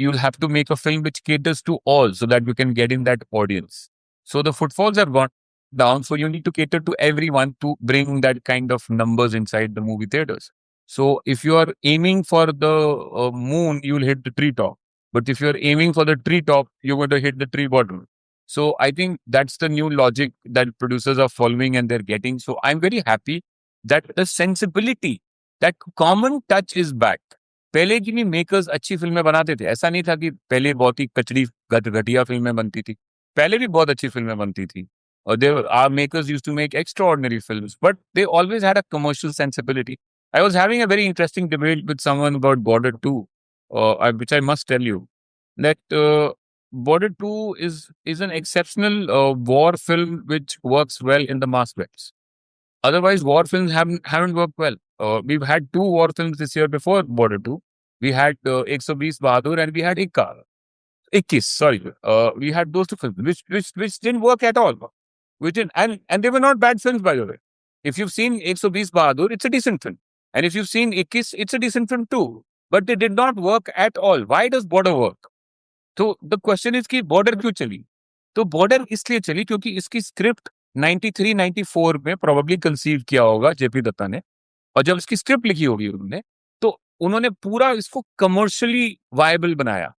Speaker 2: you'll have to make a film which caters to all so that you can get in that audience. So the footfalls have gone down. So you need to cater to everyone to bring that kind of numbers inside the movie theaters. So if you are aiming for the moon, you'll hit the treetop. But if you're aiming for the treetop, you're going to hit the tree bottom. So I think that's the new logic that producers are following and they're getting. So I'm very happy that the sensibility, that common touch is back. पहले की भी makers अच्छी फिल्में बनाते थे ऐसा नहीं था कि पहले बहुत ही कचड़ी घटिया फिल्में बनती थी पहले भी बहुत अच्छी फिल्में बनती थी और they are makers used to make extraordinary films but they always had a commercial sensibility I was having a very interesting debate with someone about Border 2 which I must tell you that Border 2 is an exceptional war film which works well in the mass grabs. Otherwise, war films haven't worked well. We've had two war films this year before Border 2. We had 120 Bahadur and we had Ikka. 21, sorry. We had those two films, which didn't work at all. Which didn't, and they were not bad films, by the way. If you've seen 120 Bahadur, it's a decent film. And if you've seen 21, it's a decent film too. But they did not work at all. Why does Border work? तो the question is कि border क्यों चली तो border इसलिए चली क्योंकि इसकी script 93 94 में प्रोबेबली कंसीव किया होगा जेपी दत्ता ने और जब इसकी स्क्रिप्ट लिखी होगी उन्होंने तो उन्होंने पूरा इसको कमर्शियली वायबल बनाया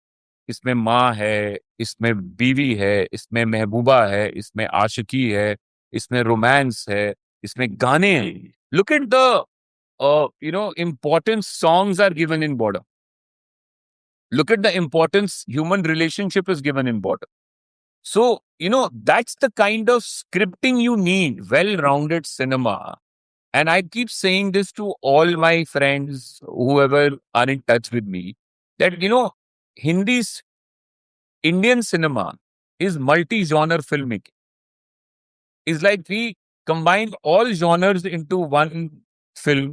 Speaker 2: इसमें माँ है इसमें बीवी है इसमें महबूबा है इसमें आशिकी है इसमें रोमांस है इसमें गाने हैं look at the important songs are given in Border look at the importance human relationship is given in border so that's the kind of scripting you need well-rounded cinema and I keep saying this to all my friends whoever are in touch with me that Hindi's Indian cinema is multi-genre filmmaking it's like we combine all genres into one film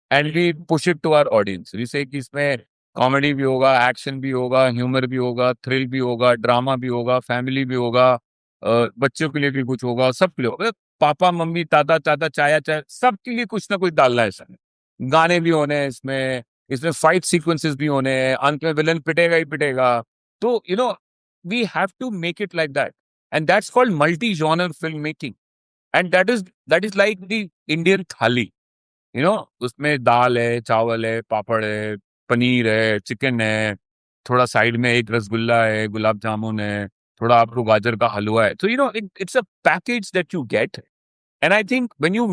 Speaker 2: and we push it to our audience we say कि इसमें comedy भी होगा action भी होगा humour भी होगा thrill भी होगा ड्रामा भी होगा फैमिली भी होगा बच्चों के लिए भी कुछ होगा सबके लिए होगा पापा मम्मी ताता चाचा चाया चाय सबके लिए कुछ ना कुछ डालना है इसमें गाने भी होने हैं इसमें इसमें फाइट सीक्वेंसेस भी होने हैं अंत में विलन पिटेगा ही पिटेगा तो we have to make it like that and that's called multi genre film making and that is like the Indian thali उसमें दाल है चावल है पापड़ है पनीर है चिकन है थोड़ा साइड में एक रसगुल्ला है गुलाब जामुन है थोड़ा आपको गाजर का हलवा है तो it's a package that you get and I think when you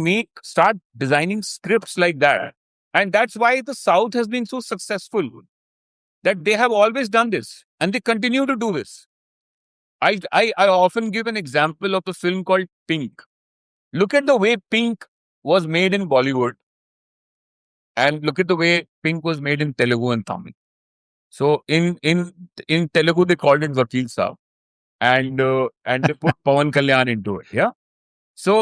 Speaker 2: start designing scripts like that and that's why the south has been so successful that they have always done this and they continue to do this I often give an example of a film called Pink. Look at the way Pink was made in Bollywood and look at the way Pink was made in Telugu and Tamil. So in Telugu they called it Vakil Saab, and they put Pawan Kalyan into it. Yeah. So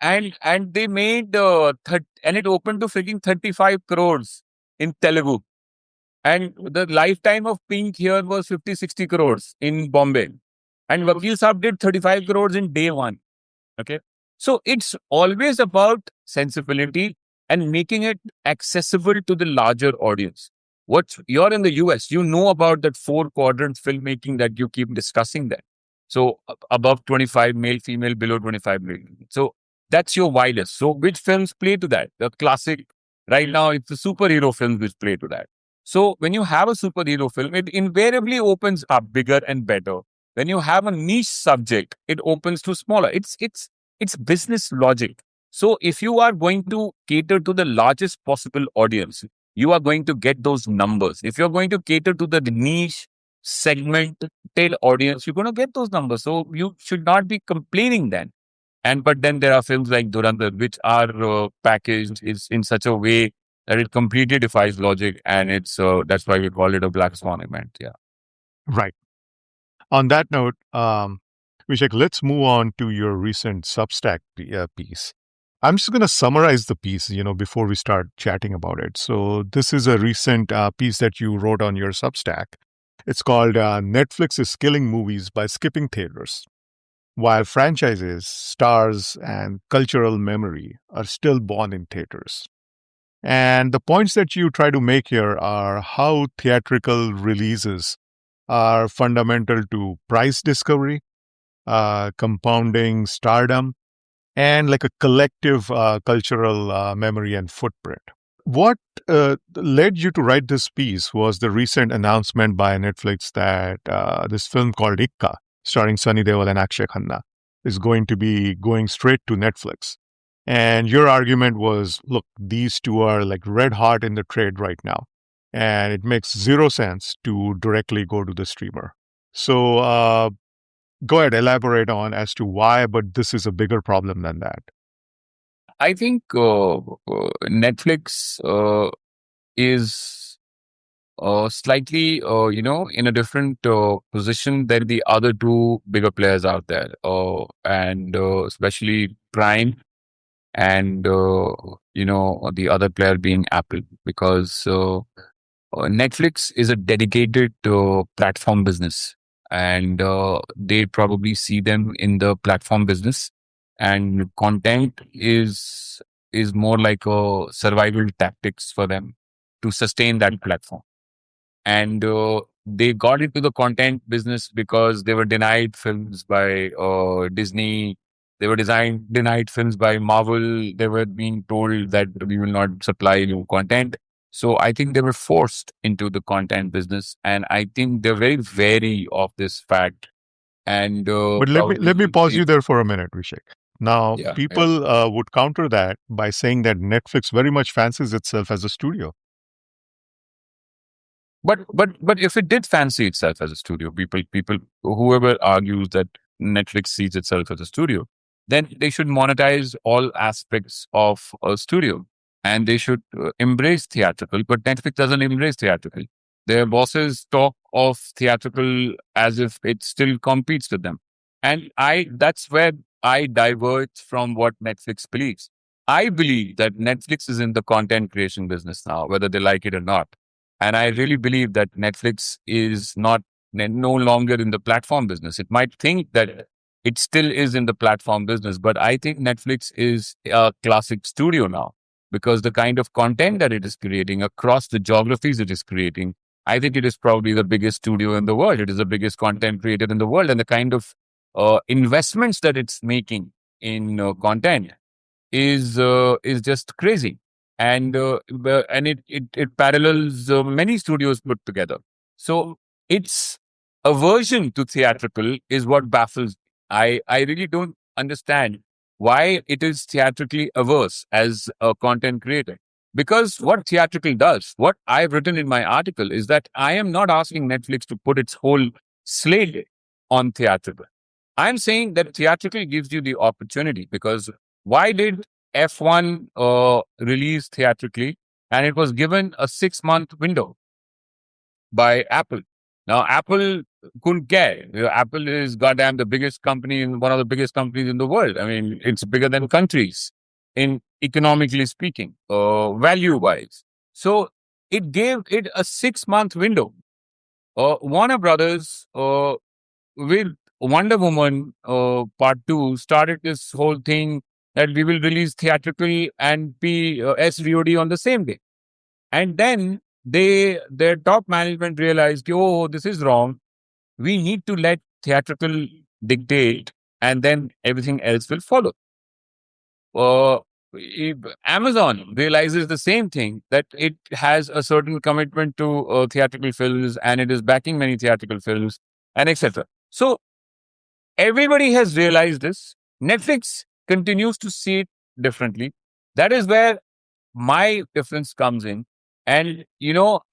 Speaker 2: and they made and it opened to freaking 35 crores in Telugu, and the lifetime of Pink here was 50-60 crores in Bombay, and Vakil Saab did 35 crores in day one. Okay. So it's always about sensibility and making it accessible to the larger audience. You're in the US, you know about that 4-quadrant filmmaking that you keep discussing there. So above 25 male, female, below 25 male. So That's your widest. So which films play to that? The classic, right now, it's the superhero films which play to that. So when you have a superhero film, it invariably opens up bigger and better. When you have a niche subject, it opens to smaller. It's business logic. So if you are going to cater to the largest possible audience, you are going to get those numbers. If you're going to cater to the niche segmented audience, you're going to get those numbers. So you should not be complaining then. And but then there are films like Durandar, which are packaged is in such a way that it completely defies logic, and it's that's why we call it a black swan event. Yeah.
Speaker 1: Right. On that note, Vishek, let's move on to your recent Substack piece. I'm just going to summarize the piece, before we start chatting about it. So this is a recent piece that you wrote on your Substack. It's called Netflix is Killing Movies by Skipping Theaters, while franchises, stars, and cultural memory are still born in theaters. And the points that you try to make here are how theatrical releases are fundamental to price discovery, compounding stardom, and like a collective cultural memory and footprint. What led you to write this piece was the recent announcement by Netflix that this film called Ikka, starring Sunny Deol and Akshay Khanna, is going to be going straight to Netflix. And your argument was, look, these two are like red hot in the trade right now, and it makes zero sense to directly go to the streamer. So go ahead, elaborate on as to why, but this is a bigger problem than that.
Speaker 2: I think Netflix is slightly, in a different position than the other two bigger players out there, and especially Prime and the other player being Apple, because Netflix is a dedicated platform business, and they probably see them in the platform business, and content is more like a survival tactics for them to sustain that platform. And they got into the content business because they were denied films by Disney. They were denied films by Marvel. They were being told that we will not supply new content. So I think they were forced into the content business, and I think they're very wary of this fact. And
Speaker 1: But let me pause you there for a minute, Vishek. Now,
Speaker 2: yeah, yeah.
Speaker 1: people would counter that by saying that Netflix very much fancies itself as a studio.
Speaker 2: But if it did fancy itself as a studio, people whoever argues that Netflix sees itself as a studio, then they should monetize all aspects of a studio, and they should embrace theatrical. But Netflix doesn't embrace theatrical. Their bosses talk of theatrical as if it still competes with them, and I that's where I diverge from what Netflix believes. I believe that Netflix is in the content creation business now, whether they like it or not, and I really believe that Netflix is not no longer in the platform business. It might think that it still is in the platform business, but I think Netflix is a classic studio now, because the kind of content that it is creating across the geographies it is creating, I think it is probably the biggest studio in the world. It is the biggest content creator in the world, and the kind of investments that it's making in content is just crazy, and it parallels many studios put together. So its aversion to theatrical is what baffles me. I really don't understand why it is theatrically averse as a content creator. Because what theatrical does, what I've written in my article, is that I am not asking Netflix to put its whole slate on theatrical. I'm saying that theatrical gives you the opportunity, because why did F1 release theatrically, and it was given a 6 month window by Apple? Now, Apple couldn't care. Apple is goddamn the biggest company, one of the biggest companies in the world. I mean, it's bigger than countries in economically speaking, value wise. So it gave it a 6 month window. Warner Brothers with Wonder Woman Part 2 started this whole thing that we will release theatrically and be SVOD on the same day. And then their top management realized, oh, this is wrong. We need to let theatrical dictate, and then everything else will follow. if Amazon realizes the same thing, that it has a certain commitment to theatrical films and it is backing many theatrical films and etc. So everybody has realized this. Netflix continues to see it differently. That is where my difference comes in. And,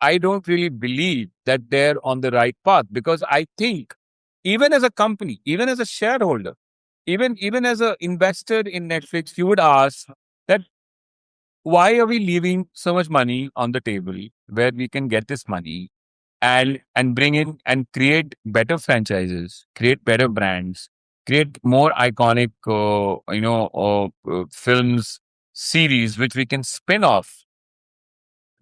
Speaker 2: I don't really believe that they're on the right path, because I think even as a company, even as a shareholder, even as an investor in Netflix, you would ask that why are we leaving so much money on the table where we can get this money and bring in and create better franchises, create better brands, create more iconic, films, series which we can spin off,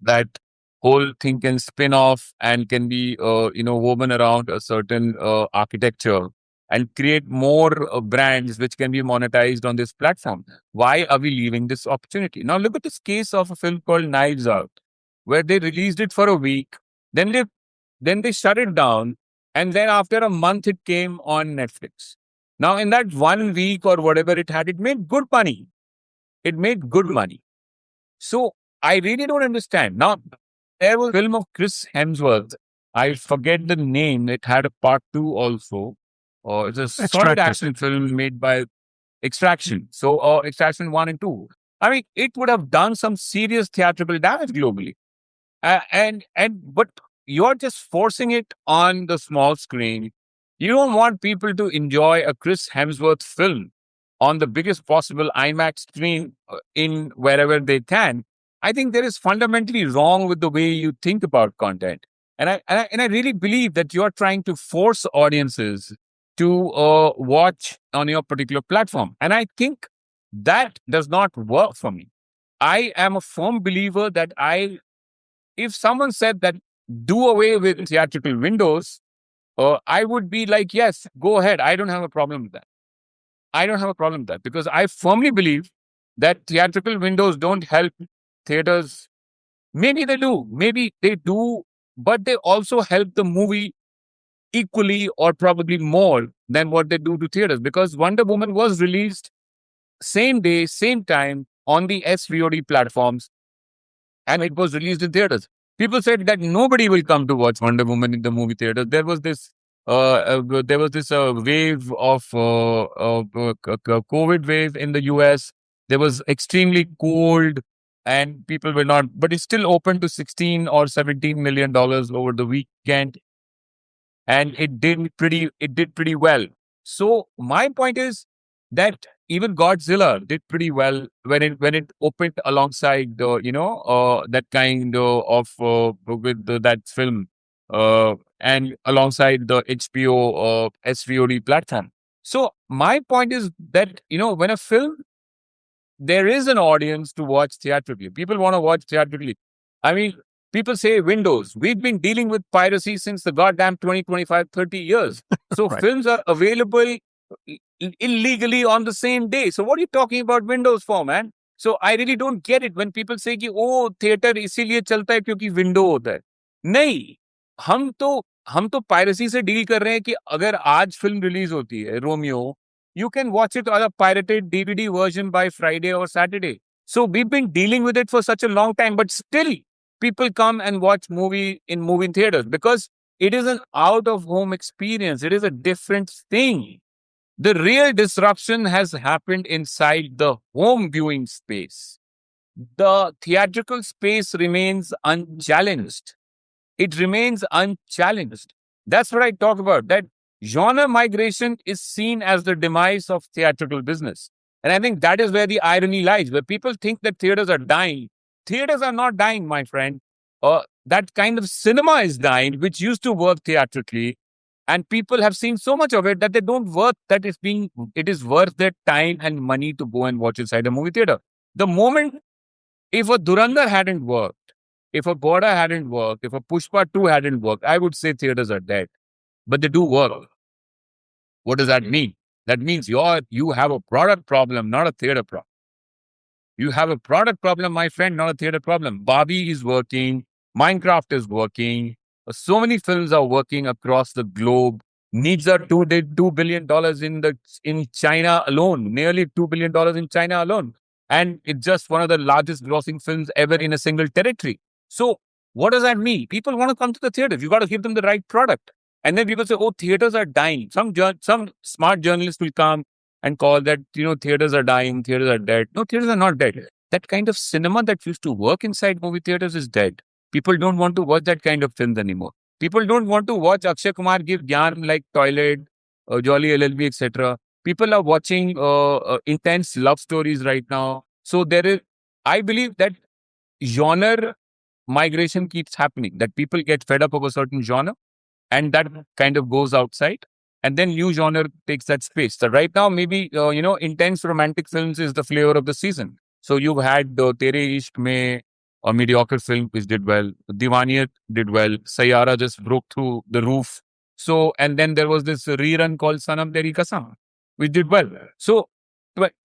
Speaker 2: that whole thing can spin off and can be woven around a certain architecture and create more brands which can be monetized on this platform. Why are we leaving this opportunity? Now look at this case of a film called Knives Out, where they released it for a week, then they shut it down, and then after a month it came on Netflix. Now in that 1 week or whatever it had, it made good money. It made good money. So I really don't understand. Now, there was a film of Chris Hemsworth. I forget the name. It had a part two also. It's a solid
Speaker 1: Extracted.
Speaker 2: action film made by Extraction. So, Extraction 1 and 2. I mean, it would have done some serious theatrical damage globally. But you're just forcing it on the small screen. You don't want people to enjoy a Chris Hemsworth film on the biggest possible IMAX screen in wherever they can. I think there is fundamentally wrong with the way you think about content. And I really believe that you're trying to force audiences to watch on your particular platform. And I think that does not work for me. I am a firm believer that if someone said that do away with theatrical windows, I would be like, yes, go ahead. I don't have a problem with that. I don't have a problem with that, because I firmly believe that theatrical windows don't help theaters. Maybe they do, but they also help the movie equally or probably more than what they do to theaters, because Wonder Woman was released same day, same time on the SVOD platforms, and it was released in theaters. People said that nobody will come to watch Wonder Woman in the movie theater. There was this wave of COVID wave in the US. There was extremely cold, and people were not, but it's still open to 16 or $17 million over the weekend, and it did pretty well. So my point is that even Godzilla did pretty well when it opened alongside that kind of with that film and alongside the HBO SVOD platform. So my point is that when a film, there is an audience to watch theatrically. People want to watch theatrically. I mean, people say Windows. We've been dealing with piracy since the goddamn 20, 25, 30 years. So
Speaker 1: Right.
Speaker 2: films are available illegally on the same day. So what are you talking about Windows for, man? So I really don't get it when people say कि ओ theatre इसीलिए चलता है क्योंकि window होता है. नहीं, हम तो पायरेसी से डील कर रहे हैं कि अगर आज फिल्म रिलीज होती है Romeo, you can watch it on a pirated DVD version by Friday or Saturday. So we've been dealing with it for such a long time, but still people come and watch movie in movie theaters because it is an out of home experience. It is a different thing. The real disruption has happened inside the home viewing space. The theatrical space remains unchallenged. It remains unchallenged. That's what I talk about. That genre migration is seen as the demise of theatrical business. And I think that is where the irony lies, where people think that theaters are dying. Theaters are not dying, my friend. That kind of cinema is dying, which used to work theatrically. And people have seen so much of it that they don't worth that it is worth their time and money to go and watch inside a movie theater. The moment, if a Durandar hadn't worked, if a Border hadn't worked, if a Pushpa 2 hadn't worked, I would say theaters are dead. But they do work. What does that mean? That means you have a product problem, not a theater problem. You have a product problem, my friend, not a theater problem. Barbie is working. Minecraft is working. So many films are working across the globe. Needza 2 did $2 billion in China alone. Nearly $2 billion in China alone. and it's just one of the largest grossing films ever in a single territory. So what does that mean? People want to come to the theaters. You got to give them the right product. And then people say, "Oh, theaters are dying." Some smart journalist will come and call that, theaters are dying, theaters are dead. No, theaters are not dead. That kind of cinema that used to work inside movie theaters is dead. People don't want to watch that kind of films anymore. People don't want to watch Akshay Kumar give gyan like Toilet, Jolly LLB, etc. People are watching intense love stories right now. So I believe that genre migration keeps happening, that people get fed up of a certain genre and that kind of goes outside. And then new genre takes that space. So right now, maybe, intense romantic films is the flavor of the season. So you've had Tere Ishq Mein, a mediocre film which did well. Diwaniyat did well. Sayara just broke through the roof. So, and then there was this rerun called Sanam Teri Kasam, which did well. So,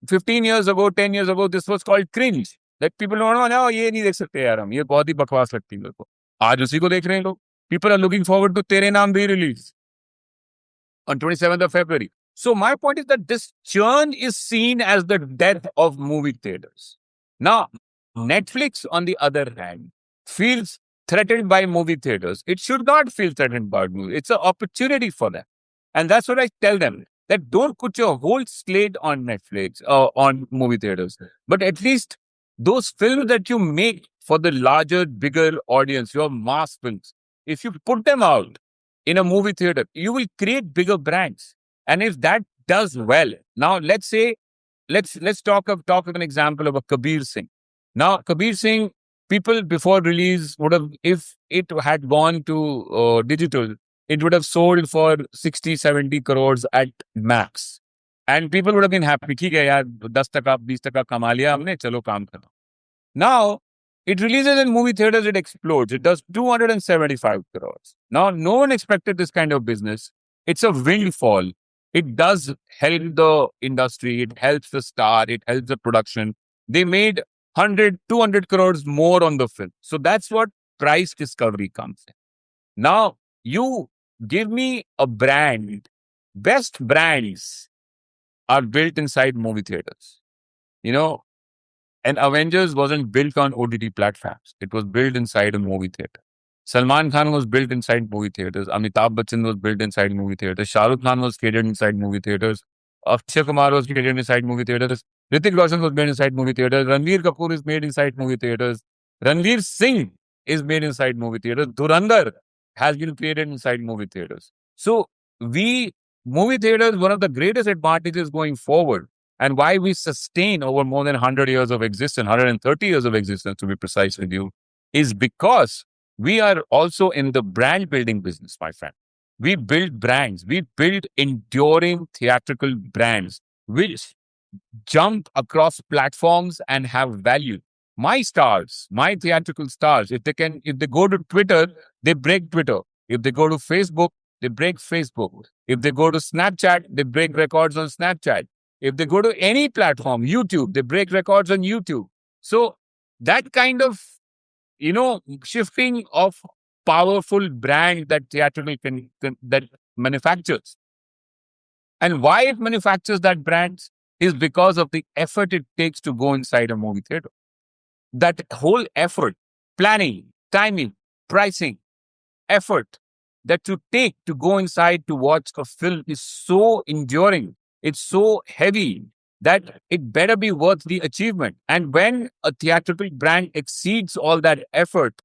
Speaker 2: 15 years ago, 10 years ago, this was called cringe. That people don't know, ये नहीं देख सकते यार हम, ये बहुत ही बकवास लगती है मेरे को. आज उसी को देख रहे हैं लोग. People are looking forward to Tere Naam re-release on 27th of February. So my point is that this churn is seen as the death of movie theaters. Now, Netflix, on the other hand, feels threatened by movie theaters. It should not feel threatened by movies. It's an opportunity for them. And that's what I tell them, that don't put your whole slate on Netflix or on movie theaters, but at least those films that you make for the larger, bigger audience, your mass films, if you put them out in a movie theater, you will create bigger brands. And if that does well, now let's say, let's talk of an example of a Kabir Singh. Now, Kabir Singh, people before release would have, if it had gone to digital, it would have sold for 60, 70 crores at max. And people would have been happy. ठीक है यार, 10 20 कमा लिया हमने, चलो काम करो. Now, it releases in movie theaters, it explodes. It does 275 crores. Now, no one expected this kind of business. It's a windfall. It does help the industry. It helps the star. It helps the production. They made 100, 200 crores more on the film. So that's what price discovery comes in. Now, you give me a brand. Best brands are built inside movie theaters. And Avengers wasn't built on OTT platforms. It was built inside a movie theater. Salman Khan was built inside movie theaters. Amitabh Bachchan was built inside movie theaters. Shah Rukh Khan was created inside movie theaters. Akshay Kumar was created inside movie theaters. Hrithik Roshan was made inside movie theaters. Ranveer Kapoor is made inside movie theaters. Ranveer Singh is made inside movie theaters. Dhurandhar has been created inside movie theaters. So movie theaters, one of the greatest advantages going forward, and why we sustain over more than 100 years of existence, 130 years of existence to be precise with you, is because we are also in the brand building business, my friend. We build brands. We build enduring theatrical brands which jump across platforms and have value. My stars, my theatrical stars, if they go to Twitter, they break Twitter. If they go to Facebook, they break Facebook. If they go to Snapchat, they break records on Snapchat. If they go to any platform, YouTube, they break records on YouTube. So that kind of, shifting of powerful brand that theatrical that manufactures. And why it manufactures that brand is because of the effort it takes to go inside a movie theater. That whole effort, planning, timing, pricing, effort that you take to go inside to watch a film is so enduring. It's so heavy that it better be worth the achievement. And when a theatrical brand exceeds all that effort,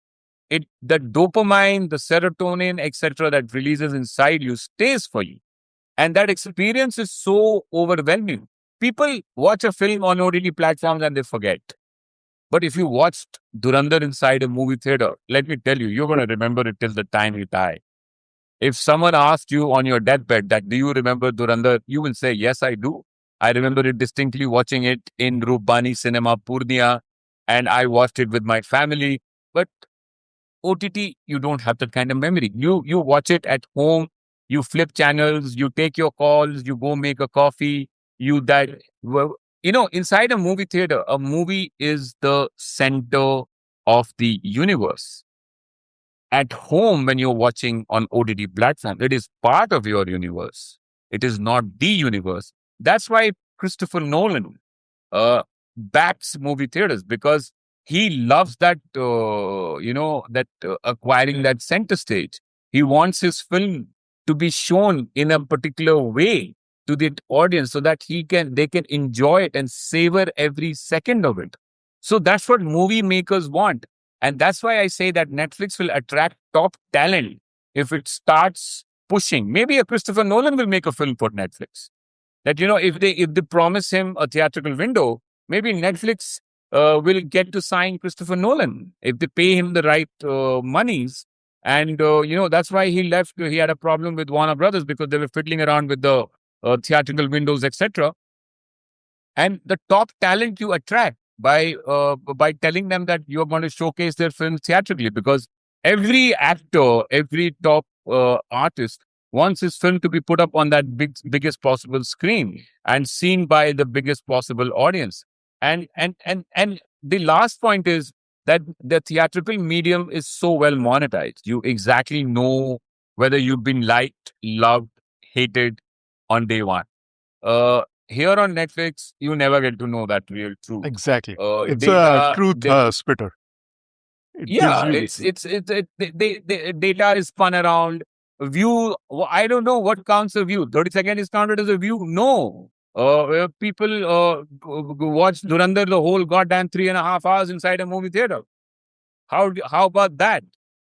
Speaker 2: the dopamine, the serotonin, etc., that releases inside you stays for you. And that experience is so overwhelming. People watch a film on OTT platforms and they forget. But if you watched Dhurandhar inside a movie theater, let me tell you, you're going to remember it till the time you die. If someone asked you on your deathbed that, do you remember Dhurandhar? You will say, yes, I do. I remember it distinctly, watching it in Rupbani Cinema Purnia, and I watched it with my family. But OTT, you don't have that kind of memory. You watch it at home, you flip channels, you take your calls, you go make a coffee, inside a movie theater, a movie is the center of the universe. At home, when you're watching on OTT platform, it is part of your universe. It is not the universe. That's why Christopher Nolan backs movie theaters because he loves that, acquiring that center stage. He wants his film to be shown in a particular way to the audience so that they can enjoy it and savor every second of it. So that's what movie makers want. And that's why I say that Netflix will attract top talent if it starts pushing. Maybe a Christopher Nolan will make a film for Netflix. That, if they promise him a theatrical window, maybe Netflix will get to sign Christopher Nolan if they pay him the right monies. And that's why he left. He had a problem with Warner Brothers because they were fiddling around with the theatrical windows, etc. And the top talent you attract by telling them that you're going to showcase their films theatrically, because every actor, every top artist wants his film to be put up on that biggest possible screen and seen by the biggest possible audience. And the last point is that the theatrical medium is so well monetized. You exactly know whether you've been liked, loved, hated on day one. Here on Netflix, you never get to know that real truth.
Speaker 1: Exactly. It's a
Speaker 2: Data,
Speaker 1: truth spitter. It gives
Speaker 2: yeah,
Speaker 1: you.
Speaker 2: the data is spun around. View, I don't know what counts a view. 30 seconds is counted as a view? No. People watch Durandar the whole goddamn 3.5 hours inside a movie theater. How about that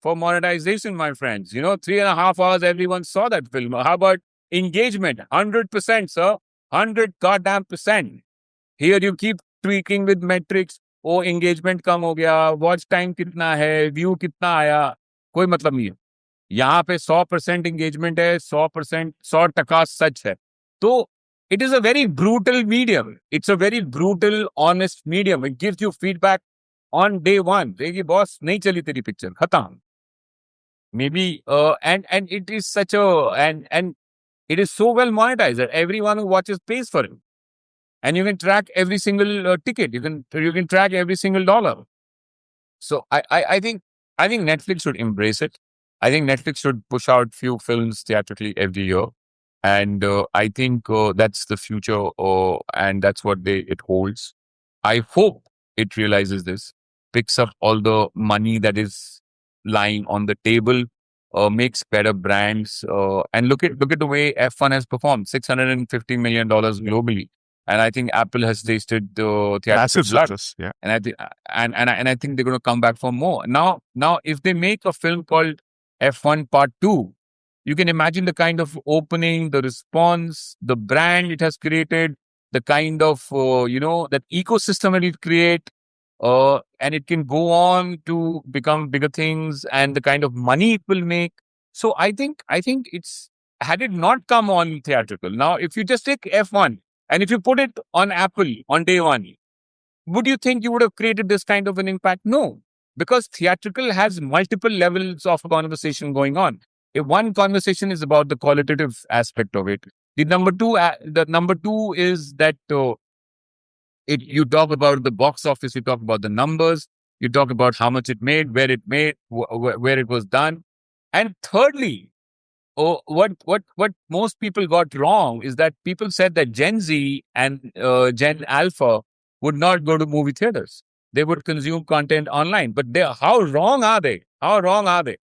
Speaker 2: for monetization, my friends? 3.5 hours, everyone saw that film. How about engagement? 100%, sir. 100 goddamn percent. Here you keep tweaking with metrics. Oh, engagement कम हो गया, watch time कितना है, view कितना आया, कोई मतलब नहीं है. यहाँ पे 100% engagement है, 100% सच है. तो it is a very brutal medium. It's a very brutal, honest medium. It gives you feedback on day one. देखिए बॉस, नहीं चली तेरी पिक्चर, खत्म. Maybe and it is such a and it is so well monetized that everyone who watches pays for it. And you can track every single ticket. You can track every single dollar. So I think Netflix should embrace it. I think Netflix should push out few films theatrically every year, and I think that's the future, and that's what it holds. I hope it realizes this, picks up all the money that is lying on the table, makes better brands, and look at the way F1 has performed, $650 million globally. And I think Apple has tasted the theatrical
Speaker 1: Massive
Speaker 2: blood.
Speaker 1: success. Yeah.
Speaker 2: And I think and I think they're going to come back for more. Now, if they make a film called F1 Part 2, you can imagine the kind of opening, the response, the brand it has created, the kind of that ecosystem it will create, and it can go on to become bigger things, and the kind of money it will make. So I think it's, had it not come on theatrical. Now, if you just take F1 and if you put it on Apple on day one, would you think you would have created this kind of an impact? No, because theatrical has multiple levels of conversation going on. If one conversation is about the qualitative aspect of it, the number two is that you talk about the box office, you talk about the numbers, you talk about how much it made, where it made, where it was done, and thirdly, what most people got wrong is that people said that Gen Z and Gen Alpha would not go to movie theaters. They would consume content online. But how wrong are they? How wrong are they?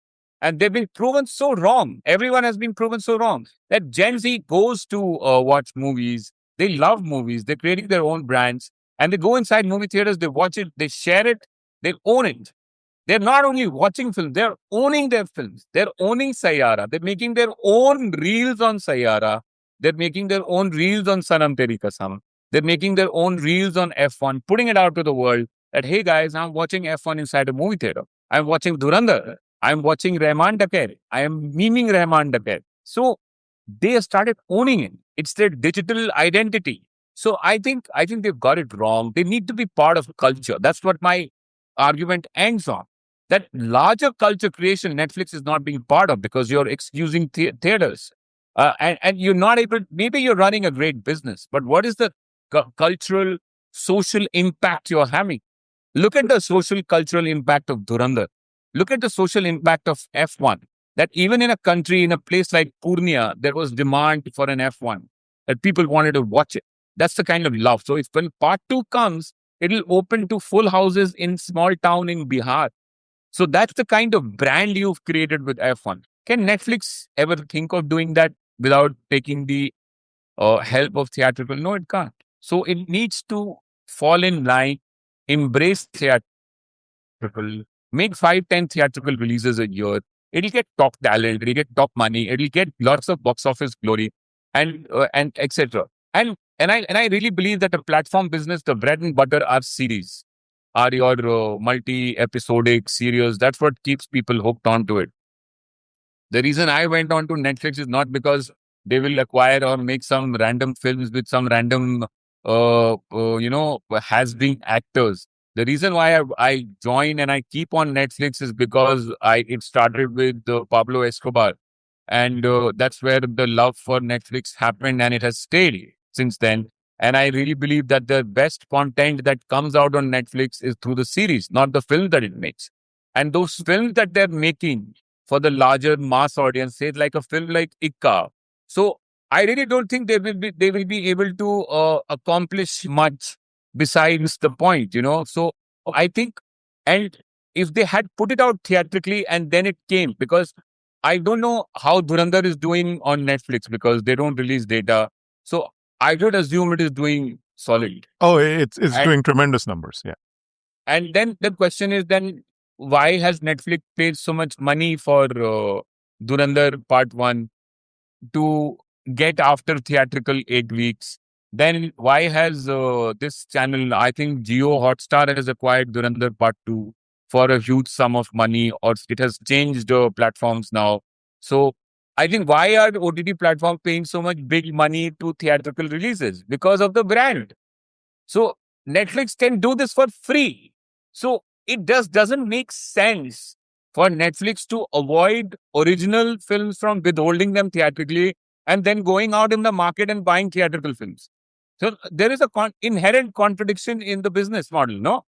Speaker 2: And they've been proven so wrong. Everyone has been proven so wrong that Gen Z goes to watch movies. They love movies. They're creating their own brands. And they go inside movie theaters, they watch it, they share it, they own it. They're not only watching films, they're owning their films. They're owning Sayara. They're making their own reels on Sayara. They're making their own reels on Sanam Teri Kasam. They're making their own reels on F1, putting it out to the world that, hey guys, I'm watching F1 inside a movie theater. I'm watching Dhurandhar. I'm watching Rahman Dakar. I am memeing Rahman Dakar. So they started owning it. It's their digital identity. So I think they've got it wrong. They need to be part of culture. That's what my argument ends on. That larger culture creation Netflix is not being part of because you're excusing theaters. And you're not able, maybe you're running a great business, but what is the cultural, social impact you're having? Look at the social, cultural impact of Dhurandhar. Look at the social impact of F1. That even in a country, in a place like Purnia, there was demand for an F1, that people wanted to watch it. That's the kind of love. So if when part 2 comes, it'll open to full houses in small town in Bihar. So that's the kind of brand you've created with F1. Can Netflix ever think of doing that without taking the help of theatrical? No, it can't. So it needs to fall in line, embrace theatrical, make 5, 10 theatrical releases a year. It'll get top talent, it'll get top money, it'll get lots of box office glory, and etc. And I really believe that the platform business, the bread and butter are series, are your multi-episodic series. That's what keeps people hooked onto it. The reason I went on to Netflix is not because they will acquire or make some random films with some random, has been actors. The reason why I join and I keep on Netflix is because it started with Pablo Escobar, and that's where the love for Netflix happened, and it has stayed since then. And I really believe that the best content that comes out on Netflix is through the series, not the film that it makes. And those films that they're making for the larger mass audience, say like a film like Ikka. So I really don't think they will be able to accomplish much besides the point, you know. So I think, and if they had put it out theatrically and then it came, because I don't know how Dhurandhar is doing on Netflix because they don't release data. So I would assume it is doing solid.
Speaker 1: Oh, it's
Speaker 2: And
Speaker 1: doing tremendous numbers. Yeah.
Speaker 2: and then the question is, then why has Netflix paid so much money for Dhurandhar Part 1 to get after theatrical 8 weeks? Then why has this channel, I think Geo Hotstar has acquired Dhurandhar Part 2 for a huge sum of money, or it has changed platforms now. So I think, why are OTT platforms paying so much big money to theatrical releases? Because of the brand. So Netflix can do this for free. So it doesn't make sense for Netflix to avoid original films from withholding them theatrically and then going out in the market and buying theatrical films. So there is a inherent contradiction in the business model, no?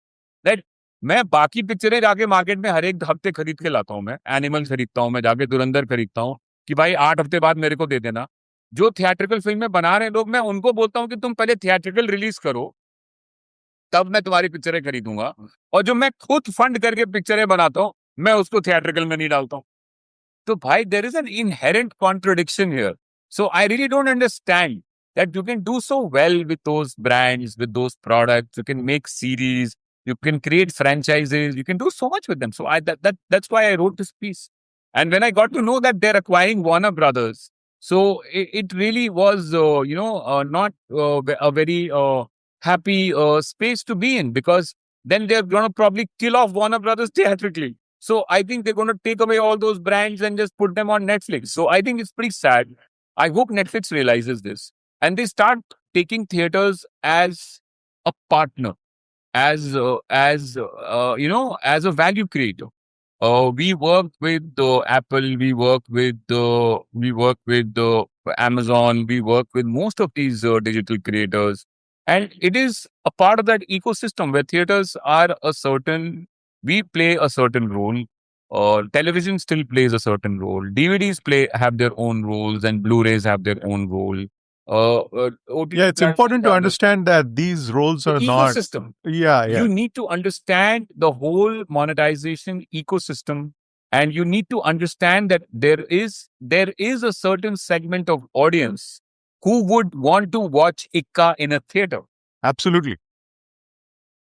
Speaker 2: That मैं बाकी पिक्चरें जाके market में हर एक हफ्ते खरीद के लाता हूँ, मैं एनिमल खरीदता हूँ, मैं जाके धुरंधर खरीदता हूँ कि भाई 8 हफ्ते बाद मेरे को दे देना. जो थिएट्रिकल फिल्में बना रहे हैं लोग, मैं उनको बोलता हूँ कि तुम पहले थिएट्रिकल रिलीज करो, तब मैं तुम्हारी पिक्चरें खरीदूंगा. और जो मैं खुद फंड करके पिक्चरें बनाता हूँ, मैं उसको थिएट्रिकल में नहीं डालता हूँ. तो भाई, there is an inherent contradiction here. So I really don't understand that you can do so well with those brands, with those products. You can make series, you can create franchises, you can do so much with them. So that's why I wrote this piece. And when I got to know that they're acquiring Warner Brothers, so it really was, not a very happy space to be in, because then they're going to probably kill off Warner Brothers theatrically. So I think they're going to take away all those brands and just put them on Netflix. So I think it's pretty sad. I hope Netflix realizes this and they start taking theaters as a partner, as a value creator. We work with Apple, we work with Amazon, we work with most of these digital creators, and it is a part of that ecosystem where theaters are we play a certain role. Television still plays a certain role. DVDs have their own roles, and Blu-rays have their own role. OTT
Speaker 1: Yeah, it's important
Speaker 2: platforms
Speaker 1: to
Speaker 2: have
Speaker 1: understand that these roles
Speaker 2: the
Speaker 1: are not.
Speaker 2: ecosystem.
Speaker 1: Yeah, yeah.
Speaker 2: You need to understand the whole monetization ecosystem, and you need to understand that there is a certain segment of audience who would want to watch Ikka in a theater.
Speaker 1: Absolutely.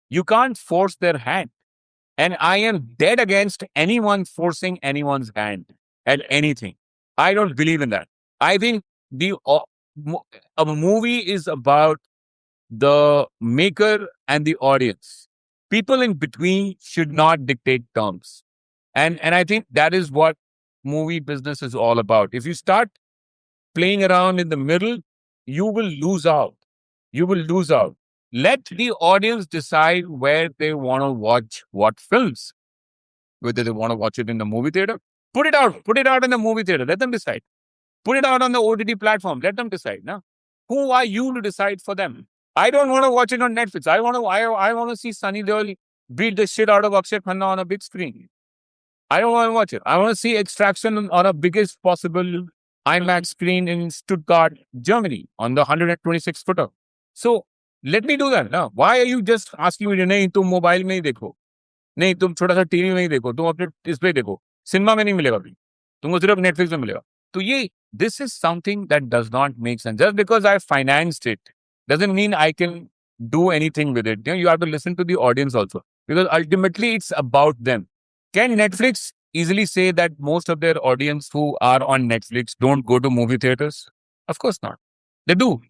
Speaker 2: You can't force their hand. And I am dead against anyone forcing anyone's hand at anything. I don't believe in that. I think a movie is about the maker and the audience. People in between should not dictate terms. And I think that is what movie business is all about. If you start playing around in the middle, you will lose out. You will lose out. Let the audience decide where they want to watch what films. Whether they want to watch it in the movie theater, put it out in the movie theater. Let them decide. Put it out on the OTT platform. Let them decide. Now, who are you to decide for them? I don't want to watch it on Netflix. I want to see Sunny Deol beat the shit out of Akshay Khanna on a big screen. I don't want to watch it. I want to see Extraction on a biggest possible IMAX screen in Stuttgart, Germany, on the 126 footer. So Let me do that now. Why are you just asking me? नहीं तुम mobile में ही देखो, नहीं तुम छोटा सा TV में ही देखो, तुम अपने इस पे देखो, सिनेमा में नहीं मिलेगा भी, तुमको सिर्फ नेटफ्लिक्स में मिलेगा. तो ये this is something that does not make sense. Just because I financed it doesn't mean I can do anything with it. You have to listen to the audience also, because ultimately it's about them. Can Netflix easily say that most of their audience who are on Netflix don't go to movie theaters? Of course not. They do.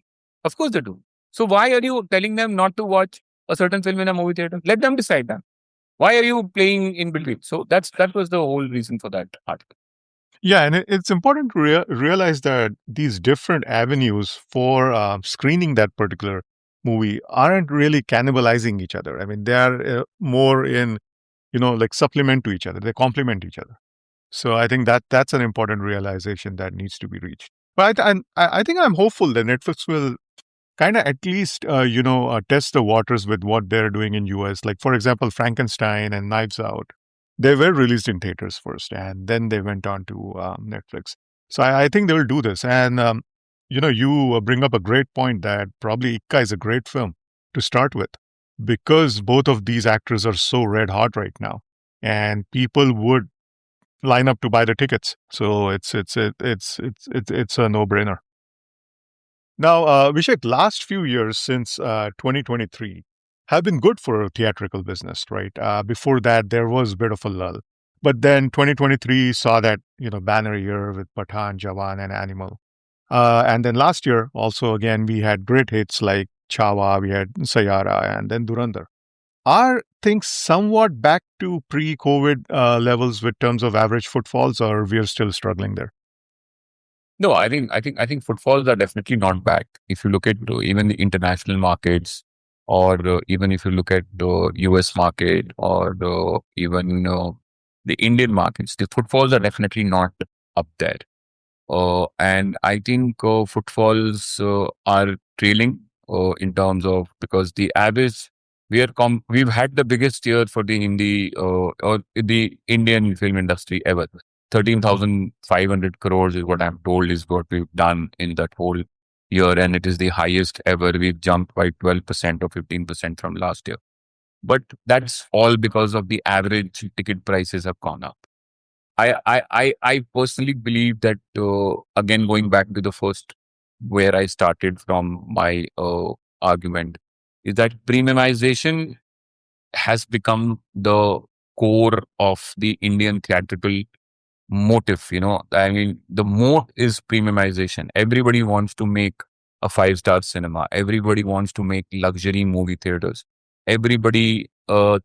Speaker 2: Of course they do. So why are you telling them not to watch a certain film in a movie theater? Let them decide that. Why are you playing in between? So that was the whole reason for that article.
Speaker 1: Yeah, and it's important to realize that these different avenues for screening that particular movie aren't really cannibalizing each other. I mean, they are more in, like supplement to each other. They complement each other. So I think that's an important realization that needs to be reached. But I think I'm hopeful that Netflix will kind of at least, test the waters with what they're doing in US. Like, for example, Frankenstein and Knives Out, they were released in theaters first, and then they went on to Netflix. So I think they will do this. And, you bring up a great point that probably Ikka is a great film to start with, because both of these actors are so red hot right now, and people would line up to buy the tickets. So it's a no brainer. Now, Vishek, last few years since 2023 have been good for theatrical business, right? Before that, there was a bit of a lull. But then 2023 saw that, banner year with Pathan, Jawan, and Animal. And then last year, also, again, we had great hits like Chawa, we had Sayara, and then Durandar. Are things somewhat back to pre-COVID levels with terms of average footfalls, or we are still struggling there?
Speaker 2: No, I think footfalls are definitely not back. If you look at even the international markets, or even if you look at the US market, or even the Indian markets, the footfalls are definitely not up there. And I think footfalls are trailing in terms of, because the average, we've had the biggest year for the Hindi or the Indian film industry ever. 13,500 crores is what I'm told is what we've done in that whole year, and it is the highest ever. We've jumped by 12% or 15% from last year. But that's all because of the average ticket prices have gone up. I personally believe that, again, going back to the first where I started from my argument, is that premiumization has become the core of the Indian theatrical motive. I mean, the moat is premiumization. Everybody wants to make a five-star cinema. Everybody wants to make luxury movie theaters. Everybody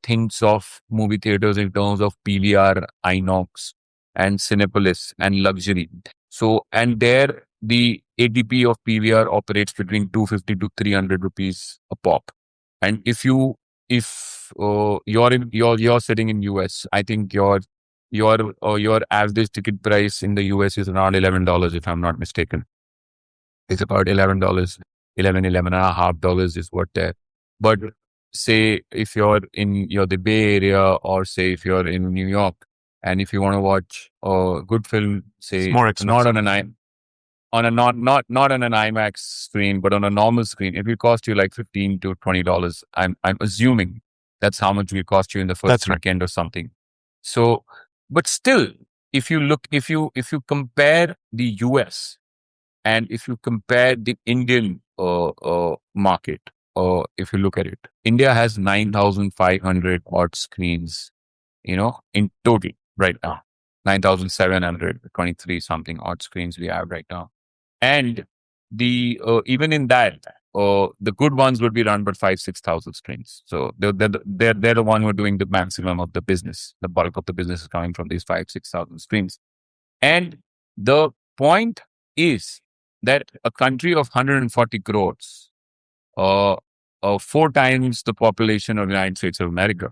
Speaker 2: thinks of movie theaters in terms of PVR, INOX, and Cinepolis and luxury. So, and there the ATP of PVR operates between 250 to 300 rupees a pop. And if you're sitting in US, I think your average ticket price in the US is around $11, if I'm not mistaken. It's about $11, 11 and a half dollars is what there. But say if you're in the Bay Area, or say if you're in New York, and if you want to watch a good film,
Speaker 1: It's
Speaker 2: say
Speaker 1: more
Speaker 2: not
Speaker 1: expensive.
Speaker 2: on an on a not on an IMAX screen, but on a normal screen, it will cost you like $15 to $20. I'm assuming that's how much it will cost you in the first
Speaker 1: That's right.
Speaker 2: weekend or something. So, but still, if you compare the US, and if you compare the Indian market, if you look at it, India has 9,500 odd screens, in total right now. 9,723 something odd screens we have right now. And the even in that, the good ones would be run by 5,000-6,000 screens. So they're the one who are doing the maximum of the business. The bulk of the business is coming from these 5,000-6,000 screens. And the point is that a country of 140 crores, uh, 4 times the population of the United States of America,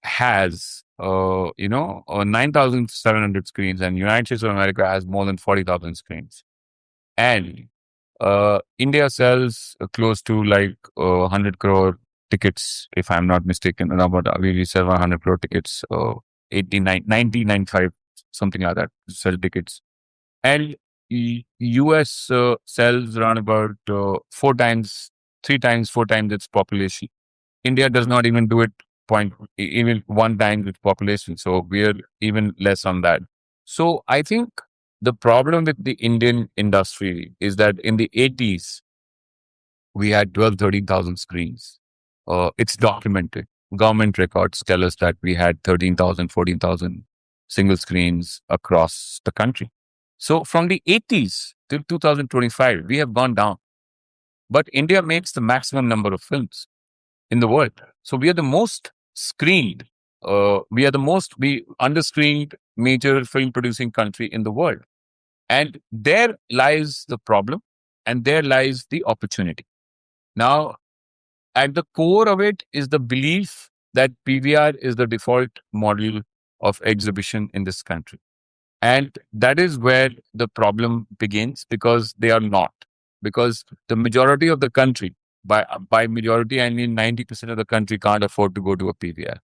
Speaker 2: has 9,700 screens, and United States of America has more than 40,000 screens. And India sells close to like 100 crore tickets, if I'm not mistaken. About we sell 100 crore tickets, 89, 90, 95, something like that, sell tickets. And US sells around about 4 times 3 times, 4 times its population. India does not even do it even 1 time its population. So we are even less on that. So I think the problem with the Indian industry is that in the 80s, we had 12, 13,000 screens. It's documented. Government records tell us that we had 13,000, 14,000 single screens across the country. So from the 80s till 2025, we have gone down. But India makes the maximum number of films in the world. So we are the most screened. We underscreened major film producing country in the world. And there lies the problem and there lies the opportunity. Now, at the core of it is the belief that PVR is the default model of exhibition in this country. And that is where the problem begins because they are not. Because the majority of the country, by majority, I mean 90% of the country can't afford to go to a PVR.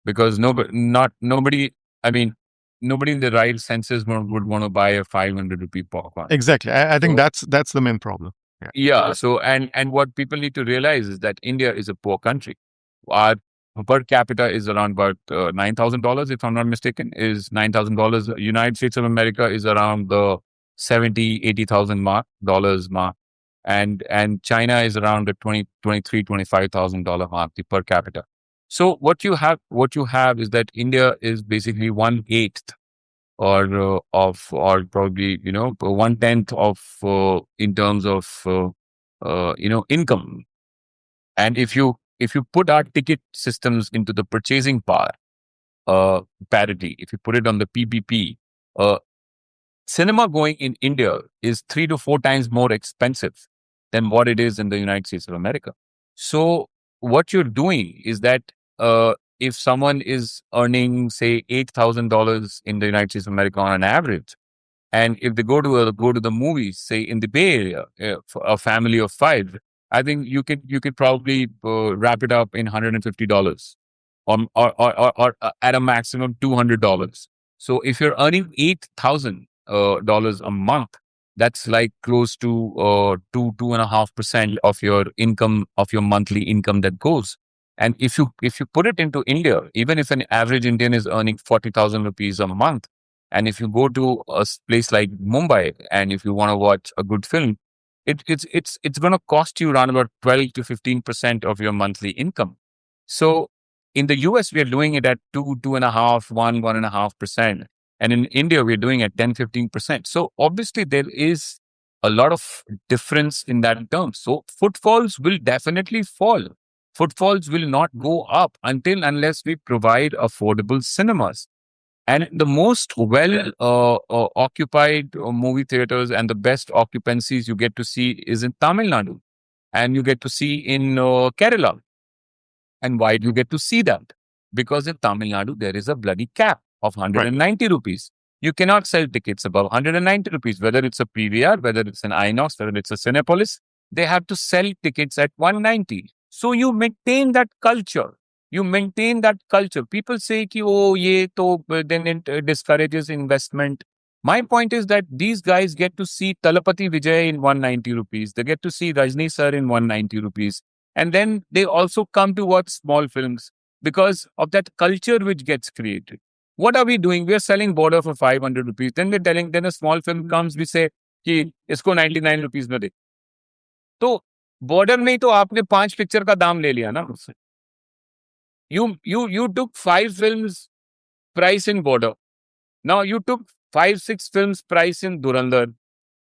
Speaker 2: Because nobody, I mean, nobody in the right senses would want to buy a 500 rupee popcorn.
Speaker 1: Exactly. I think
Speaker 2: So-
Speaker 1: that's the main problem.
Speaker 2: Yeah. So, and what people need to realize is that India is a poor country. Our per capita is around about $9,000, if I'm not mistaken, is $9,000. United States of America is around the 70, 80,000 dollars mark. And China is around the 20, 23, $25,000 mark, the per capita. So what you have is that India is basically 1/8 or probably 1/10 of in terms of income. And if you put our ticket systems into the purchasing power parity, if you put it on the PPP, cinema going in India is 3 to 4 times more expensive than what it is in the United States of America. So what you're doing is that if someone is earning, say, $8,000 in the United States of America on an average, and if they go to the movies, say in the Bay Area, for a family of 5, I think you could probably wrap it up in $150, or at a maximum $200. So if you're earning $8,000 a month, that's like close to 2.5% of your income, of your monthly income that goes. And if you put it into India, even if an average Indian is earning 40,000 rupees a month, and if you go to a place like Mumbai, and if you want to watch a good film, it's going to cost you around about 12 to 15% of your monthly income. So in the US, we are doing it at 2.5, 1.5%. And in India, we're doing at 10, 15%. So obviously there is a lot of difference in that term. So footfalls will definitely fall. Footfalls will not go up unless we provide affordable cinemas. And the most well occupied movie theaters and the best occupancies you get to see is in Tamil Nadu, and you get to see in Kerala. And why do you get to see that? Because in Tamil Nadu, there is a bloody cap of 190 rupees. You cannot sell tickets above 190 rupees, whether it's a PVR, whether it's an INOX, whether it's a Cinepolis. They have to sell tickets at 190. So you maintain that culture. People say, ki, oh, then it discourages investment. My point is that these guys get to see Talapati Vijay in 190 rupees. They get to see Rajni sir in 190 rupees. And then they also come to watch small films because of that culture which gets created. What are we doing? We are selling border for 500 rupees. Then then a small film comes, we say, कि इसको 99 rupees में दे. तो border में तो आपने 5 picture का दाम ले लिया ना मुझसे. You took 5 films price in border. Now you took 5-6 films price in Dhurandhar.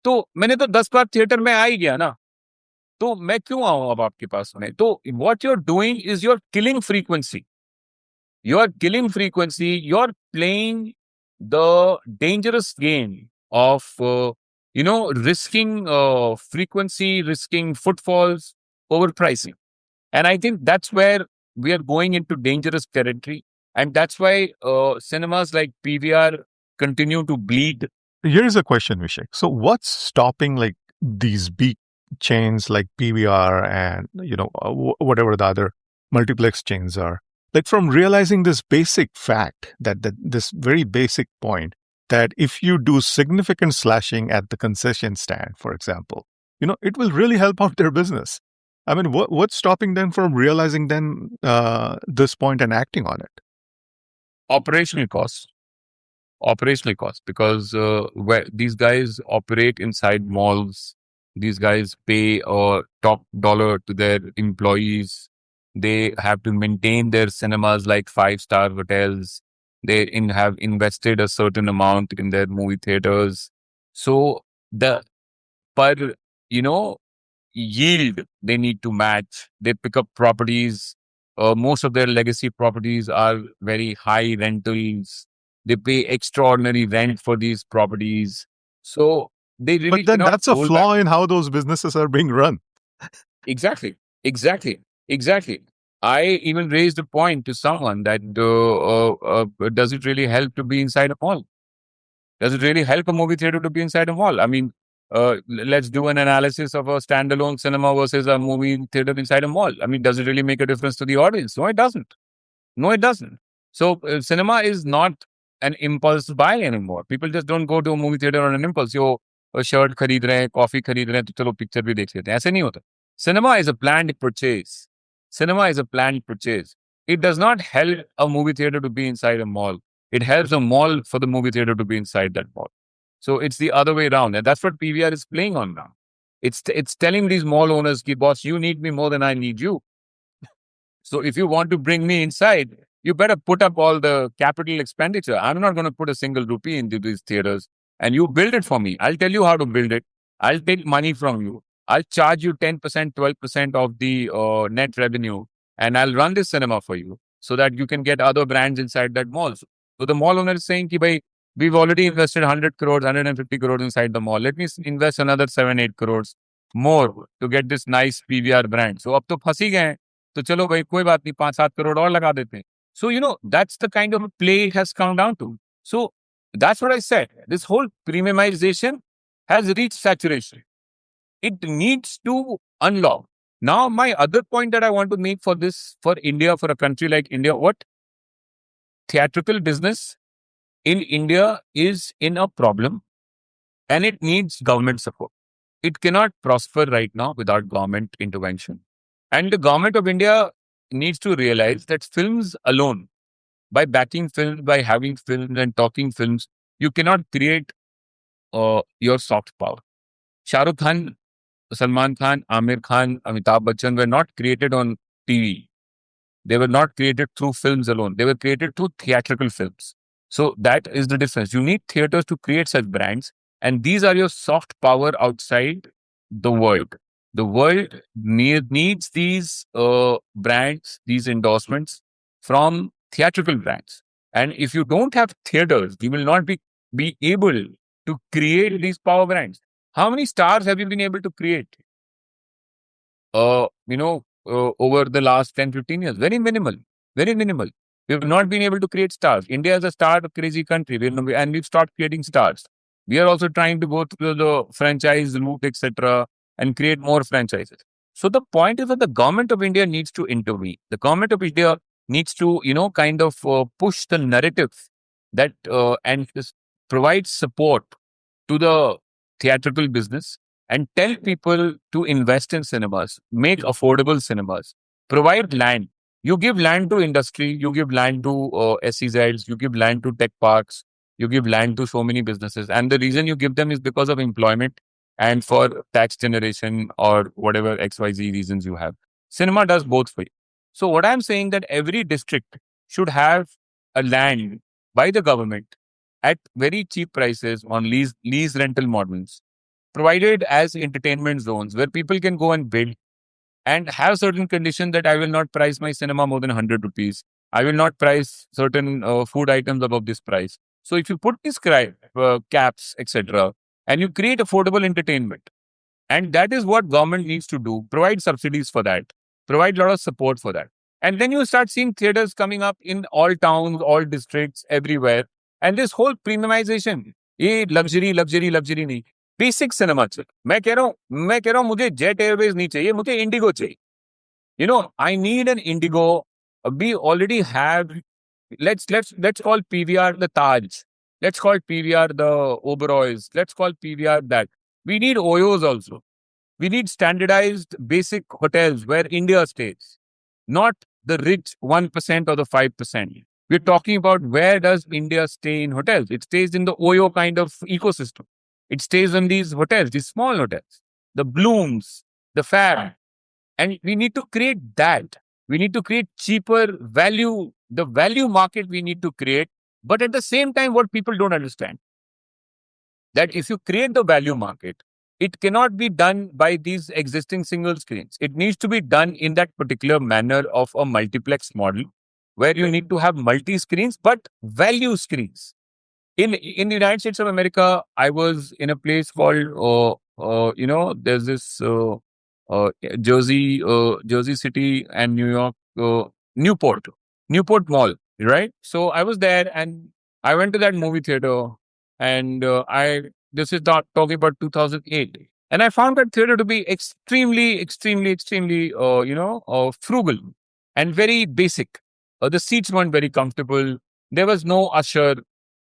Speaker 2: तो मैंने तो 10 बार थिएटर में आ ही गया ना. तो मैं क्यों आऊं अब आपके पास में? तो what you're doing is you're killing frequency. You're killing frequency. You're playing the dangerous game of risking frequency, risking footfalls, overpricing. And I think that's where we are going into dangerous territory. And that's why cinemas like PVR continue to bleed.
Speaker 1: Here's a question, Vishek. So what's stopping like these big chains like PVR and whatever the other multiplex chains are, like from realizing this basic fact that this very basic point that if you do significant slashing at the concession stand, for example, it will really help out their business. I mean, what's stopping them from realizing then this point and acting on it?
Speaker 2: Operational costs. Operational costs, because where these guys operate inside malls, these guys pay top dollar to their employees. They have to maintain their cinemas like 5-star hotels. Have invested a certain amount in their movie theaters. So the per you know yield they need to match. They pick up properties. Most of their legacy properties are very high rentals. They pay extraordinary rent for these properties. So they
Speaker 1: But
Speaker 2: really
Speaker 1: then
Speaker 2: cannot
Speaker 1: that's a
Speaker 2: hold back.
Speaker 1: flaw in how those businesses are being run.
Speaker 2: Exactly. Exactly. Exactly. I even raised a point to someone that does it really help to be inside a mall? Does it really help a movie theater to be inside a mall? I mean, let's do an analysis of a standalone cinema versus a movie theater inside a mall. I mean, does it really make a difference to the audience? No, it doesn't. No, it doesn't. So, cinema is not an impulse buy anymore. People just don't go to a movie theater on an impulse. Yo shirt खरीद रहे हैं, coffee खरीद रहे हैं, तो चलो picture भी देख लेते हैं. ऐसे नहीं होता. Cinema is a planned purchase. Cinema is a planned purchase. It does not help a movie theater to be inside a mall. It helps a mall for the movie theater to be inside that mall. So it's the other way around, and that's what PVR is playing on now. It's telling these mall owners, "Ki boss, you need me more than I need you. So if you want to bring me inside, you better put up all the capital expenditure. I'm not going to put a single rupee into these theaters, and you build it for me. I'll tell you how to build it. I'll take money from you. I'll charge you 10%, 12% of the net revenue, and I'll run this cinema for you so that you can get other brands inside that mall." So the mall owner is saying, Ki, bhai, we've already invested 100 crores, 150 crores inside the mall. Let me invest another 7, 8 crores more to get this nice PVR brand. So अब तो फंस ही गए हैं. तो चलो भाई कोई बात नहीं 5-7 करोड़ और लगा देते हैं. So that's the kind of play it has come down to. So that's what I said. This whole premiumization has reached saturation. It needs to unlock. Now my other point that I want to make for India, for a country like India, what theatrical business in India is in a problem, and it needs government support. It cannot prosper right now without government intervention. And the government of India needs to realize that films alone, by backing films, by having films and talking films, you cannot create your soft power. Shah Rukh Khan, Salman Khan, Amir Khan, Amitabh Bachchan were not created on TV. They were not created through films alone. They were created through theatrical films. So that is the difference. You need theaters to create such brands, and these are your soft power outside the world. The world needs these brands, these endorsements from theatrical brands. And if you don't have theaters, you will not be able to create these power brands. How many stars have you been able to create? Over the last 10, 15 years. Very minimal. Very minimal. We've not been able to create stars. India is a star crazy country, and we've stopped creating stars. We are also trying to go through the franchise route, etc., and create more franchises. So the point is that the government of India needs to intervene. The government of India needs to, kind of push the narrative that and provide support to the theatrical business and tell people to invest in cinemas, make affordable cinemas, provide land. You give land to industry, you give land to SEZs, you give land to tech parks, you give land to so many businesses. And the reason you give them is because of employment and for tax generation or whatever XYZ reasons you have. Cinema does both for you. So what I'm saying that every district should have a land by the government at very cheap prices on lease rental models, provided as entertainment zones where people can go and build and have certain conditions that I will not price my cinema more than 100 rupees. I will not price certain food items above this price. So if you put these caps, etc., and you create affordable entertainment, and that is what government needs to do, provide subsidies for that, provide a lot of support for that. And then you start seeing theaters coming up in all towns, all districts, everywhere. And this whole premiumization, ये luxury, luxury, luxury नहीं, basic cinema चाहिए. मैं कह रहा हूँ मुझे jet Airways नहीं चाहिए, मुझे इंडिगो चाहिए. I need an Indigo. We already have. Let's call PVR the Taj. Let's call PVR the Oberois. Let's call PVR that. We need Oyos also. We need standardized basic hotels where India stays, not the rich 1% or the 5%. We're talking about where does India stay in hotels? It stays in the Oyo kind of ecosystem. It stays in these hotels, these small hotels, the Blooms, the Fab. And we need to create that. We need to create cheaper value, the value market we need to create. But at the same time, what people don't understand that if you create the value market, it cannot be done by these existing single screens. It needs to be done in that particular manner of a multiplex model where you need to have multi screens, but value screens. In the United States of America, I was in a place called, there's this Jersey City and New York, Newport, Newport Mall, right? So I was there and I went to that movie theater, and this is talking about 2008, and I found that theater to be extremely, frugal and very basic. The seats weren't very comfortable. There was no usher,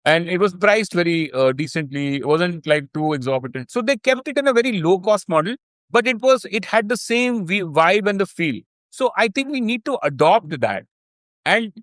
Speaker 2: and it was priced very decently. It wasn't like too exorbitant. So they kept it in a very low cost model, but it had the same vibe and the feel. So I think we need to adopt that, and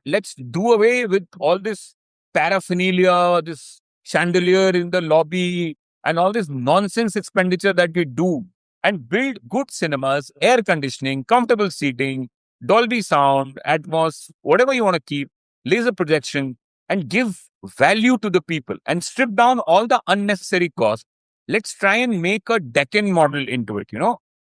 Speaker 2: let's do away with all this paraphernalia, this chandelier in the lobby, and all this nonsense expenditure that we do, and build good cinemas, air conditioning, comfortable seating, Dolby sound, Atmos, whatever you want to keep, laser projection, and give value to the people and strip down all the unnecessary costs. Let's try and make a Deccan model into it.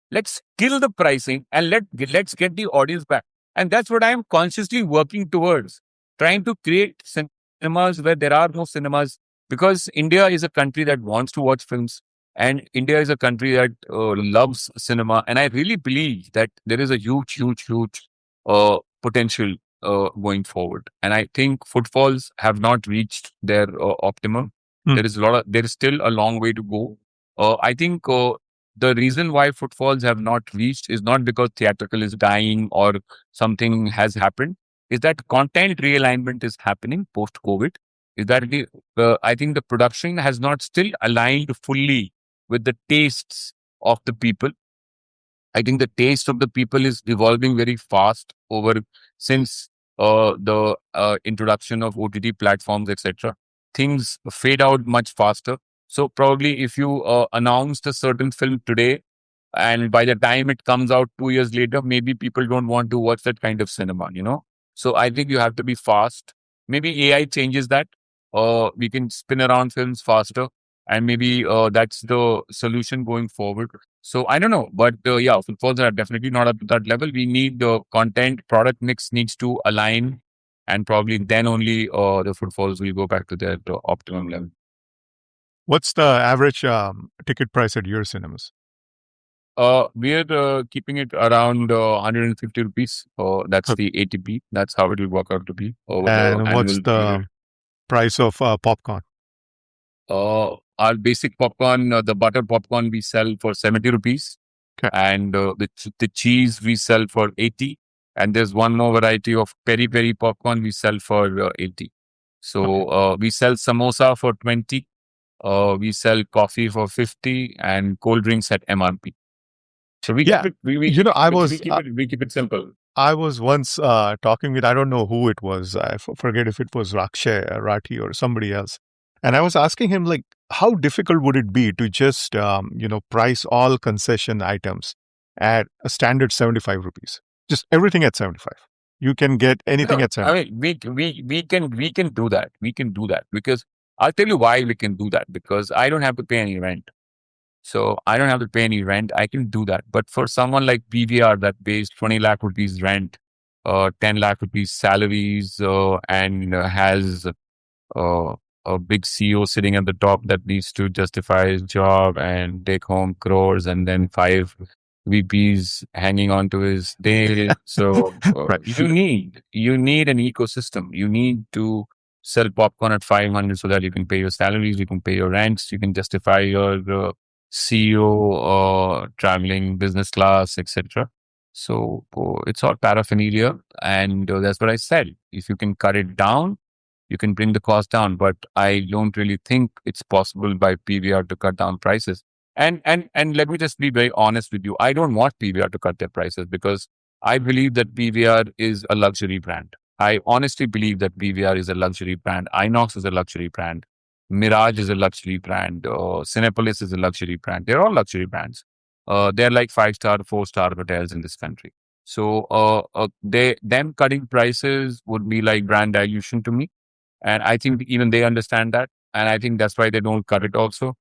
Speaker 2: Let's kill the pricing and let's get the audience back. And that's what I am consciously working towards, trying to create cinemas where there are no cinemas, because India is a country that wants to watch films, and India is a country that loves cinema. And I really believe that there is a huge potential going forward. And I think footfalls have not reached their optimum.
Speaker 1: Hmm.
Speaker 2: There is still a long way to go. I think the reason why footfalls have not reached is not because theatrical is dying or something has happened. Is that content realignment is happening post COVID? Is that I think the production has not still aligned fully with the tastes of the people. I think the taste of the people is evolving very fast over since the introduction of OTT platforms, etc. Things fade out much faster. So probably if you announced a certain film today, and by the time it comes out 2 years later, maybe people don't want to watch that kind of cinema. So I think you have to be fast. Maybe AI changes that. We can spin around films faster, and maybe that's the solution going forward. So I don't know, but yeah, footfalls are definitely not up to that level. We need the content product mix needs to align, and probably then only the footfalls will go back to their optimum level.
Speaker 1: What's the average ticket price at your cinemas?
Speaker 2: We're keeping it around 150 rupees. That's the ATP. That's how it will work out to be.
Speaker 1: And what's the price of popcorn?
Speaker 2: Our basic popcorn, the butter popcorn, we sell for 70 rupees.
Speaker 1: Okay.
Speaker 2: And the cheese we sell for 80. And there's one more variety of peri peri popcorn we sell for 80. So we sell samosa for 20. We sell coffee for 50 and cold drinks at MRP. So we keep it. We keep it simple.
Speaker 1: I was once talking with, I don't know who it was. I forget if it was Rakshay, Rathi, or somebody else. And I was asking him, like, how difficult would it be to just, price all concession items at a standard 75 rupees? Just everything at 75. You can get anything at 75.
Speaker 2: I mean, we can do that. We can do that because I'll tell you why we can do that, because I don't have to pay any rent. So I don't have to pay any rent. I can do that. But for someone like PVR that pays 20 lakh rupees rent, 10 lakh rupees salaries, and has a big CEO sitting at the top that needs to justify his job and take home crores, and then 5 VPs hanging on to his tail. So
Speaker 1: Right.
Speaker 2: you need an ecosystem. You need to sell popcorn at 500 so that you can pay your salaries, you can pay your rents, you can justify your CEO traveling business class, etc. So it's all paraphernalia, and that's what I said. If you can cut it down, you can bring the cost down. But I don't really think it's possible by PVR to cut down prices. And let me just be very honest with you. I don't want PVR to cut their prices because I believe that PVR is a luxury brand. I honestly believe that PVR is a luxury brand. Inox is a luxury brand. Mirage is a luxury brand. Cinepolis is a luxury brand. They're all luxury brands. They're like 5-star, 4-star hotels in this country. So them cutting prices would be like brand dilution to me. And I think even they understand that. And I think that's why they don't cut it also.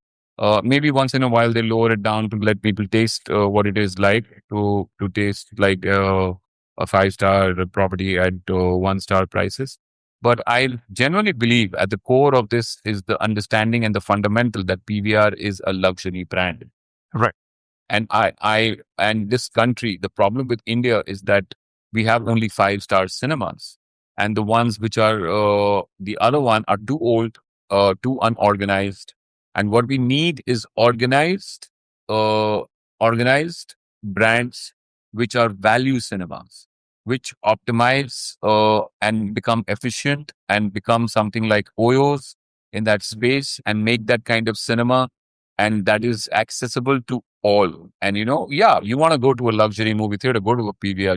Speaker 2: Maybe once in a while they lower it down to let people taste what it is like to taste like a 5-star property at 1-star prices. But I genuinely believe at the core of this is the understanding and the fundamental that PVR is a luxury brand.
Speaker 1: Right.
Speaker 2: And and this country, the problem with India is that we have only 5-star cinemas, and the ones which are the other one are too old, too unorganized. And what we need is uh, organized brands which are value cinemas, which optimize and become efficient and become something like Oyos in that space and make that kind of cinema, and that is accessible to all. And yeah, you want to go to a luxury movie theater, go to a PVR.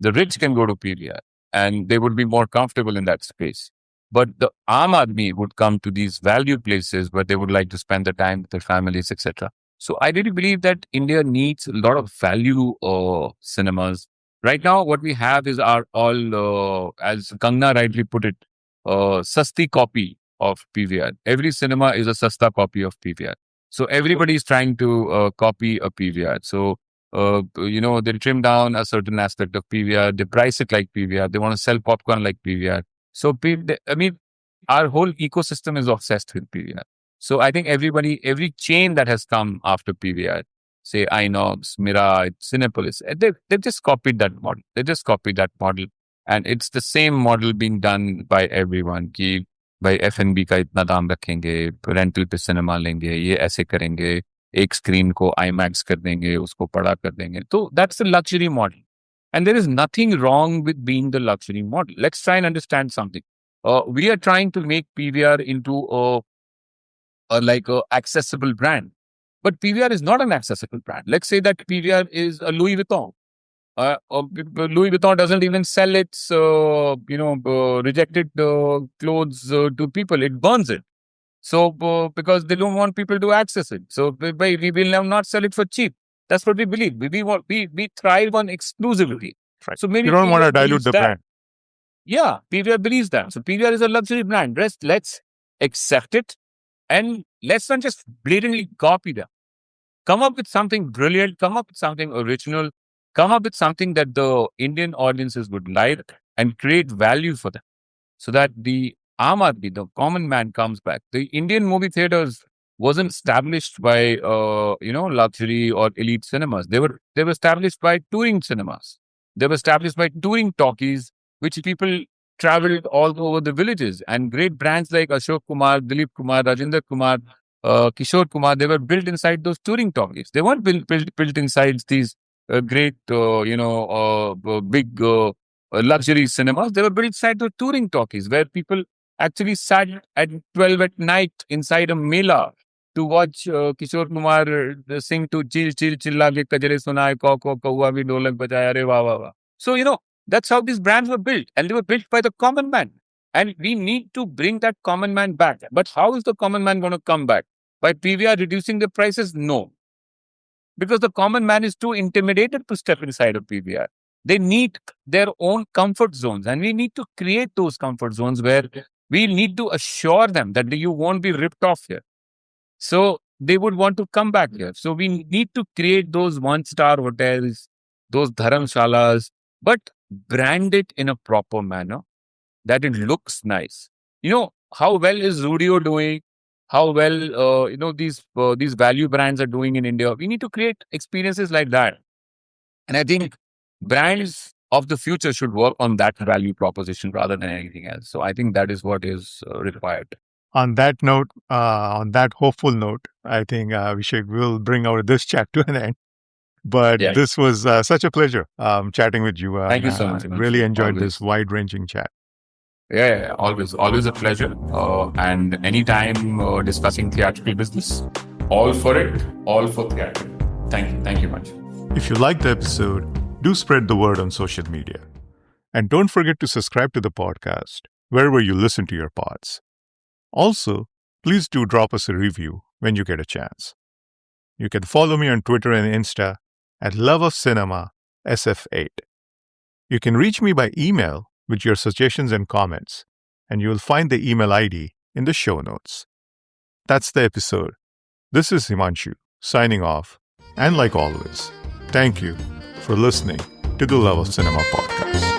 Speaker 2: The rich can go to PVR and they would be more comfortable in that space. But the Aam Aadmi would come to these value places where they would like to spend the time with their families, etc. So I really believe that India needs a lot of value cinemas. Right now, what we have is our all, as Kangna rightly put it, sasti copy of PVR. Every cinema is a sasta copy of PVR. So everybody is trying to copy a PVR. So, they trim down a certain aspect of PVR, they price it like PVR, they want to sell popcorn like PVR. So, I mean, our whole ecosystem is obsessed with PVR. So I think every chain that has come after PVR, say Inox, Mirage, Cinepolis, they've just copied that model. They just copied that model. And it's the same model being done by everyone. Ki, भाई F&B का इतना दाम रखेंगे, rental पे cinema लेंगे, ये ऐसे करेंगे, एक स्क्रीन को IMAX कर देंगे, उसको बड़ा कर देंगे. तो that's the luxury model. And there is nothing wrong with being the luxury model. Let's try and understand something. We are trying to make PVR into a accessible brand. But PVR is not an accessible brand. Let's say that PVR is a Louis Vuitton. Louis Vuitton doesn't even sell its, rejected clothes to people. It burns it. So, because they don't want people to access it. So, we will not sell it for cheap. That's what we believe. We thrive on exclusivity.
Speaker 1: Right.
Speaker 2: So maybe
Speaker 1: you don't want to
Speaker 2: PVR
Speaker 1: dilute
Speaker 2: believes
Speaker 1: the
Speaker 2: that.
Speaker 1: brand.
Speaker 2: Yeah, PVR believes that. So PVR is a luxury brand. Let's accept it and let's not just blatantly copy them. Come up with something brilliant, come up with something original, come up with something that the Indian audiences would like and create value for them so that the Aam Aadmi, the common man, comes back. The Indian movie theaters wasn't established by, luxury or elite cinemas. They were established by touring cinemas. They were established by touring talkies, which people traveled all over the villages. And great brands like Ashok Kumar, Dilip Kumar, Rajinder Kumar, Kishore Kumar, they were built inside those touring talkies. They weren't built inside these great, big luxury cinemas. They were built inside the touring talkies where people actually sat at 12 at night inside a mela to watch Kishore Kumar sing to Chil Chil Chilla ke kajare sunaye ko kaua bhi dholak bajaya re wah wah wah. So, that's how these brands were built, and they were built by the common man. And we need to bring that common man back. But how is the common man going to come back? By PVR reducing the prices? No. Because the common man is too intimidated to step inside of PVR. They need their own comfort zones, and we need to create those comfort zones where we need to assure them that you won't be ripped off here. So they would want to come back here. So we need to create those 1-star hotels, those dharamshalas, but brand it in a proper manner that it looks nice. How well is Zudio doing? How well, these value brands are doing in India. We need to create experiences like that. And I think brands of the future should work on that value proposition rather than anything else. So I think that is what is required.
Speaker 1: On that note, on that hopeful note, I think we'll bring this chat to an end. But
Speaker 2: Yeah.
Speaker 1: this was such a pleasure chatting with you.
Speaker 2: Thank you so much.
Speaker 1: Really enjoyed
Speaker 2: Always.
Speaker 1: this wide-ranging chat.
Speaker 2: Yeah, always a pleasure. And anytime discussing theatrical business, all for it, all for theater. Thank you. Thank you much.
Speaker 1: If you liked the episode, do spread the word on social media. And don't forget to subscribe to the podcast wherever you listen to your pods. Also, please do drop us a review when you get a chance. You can follow me on Twitter and Insta at Love of Cinema SF8. You can reach me by email with your suggestions and comments, and you will find the email ID in the show notes. That's the episode. This is Himanshu signing off, and like always, thank you for listening to the Love of Cinema podcast.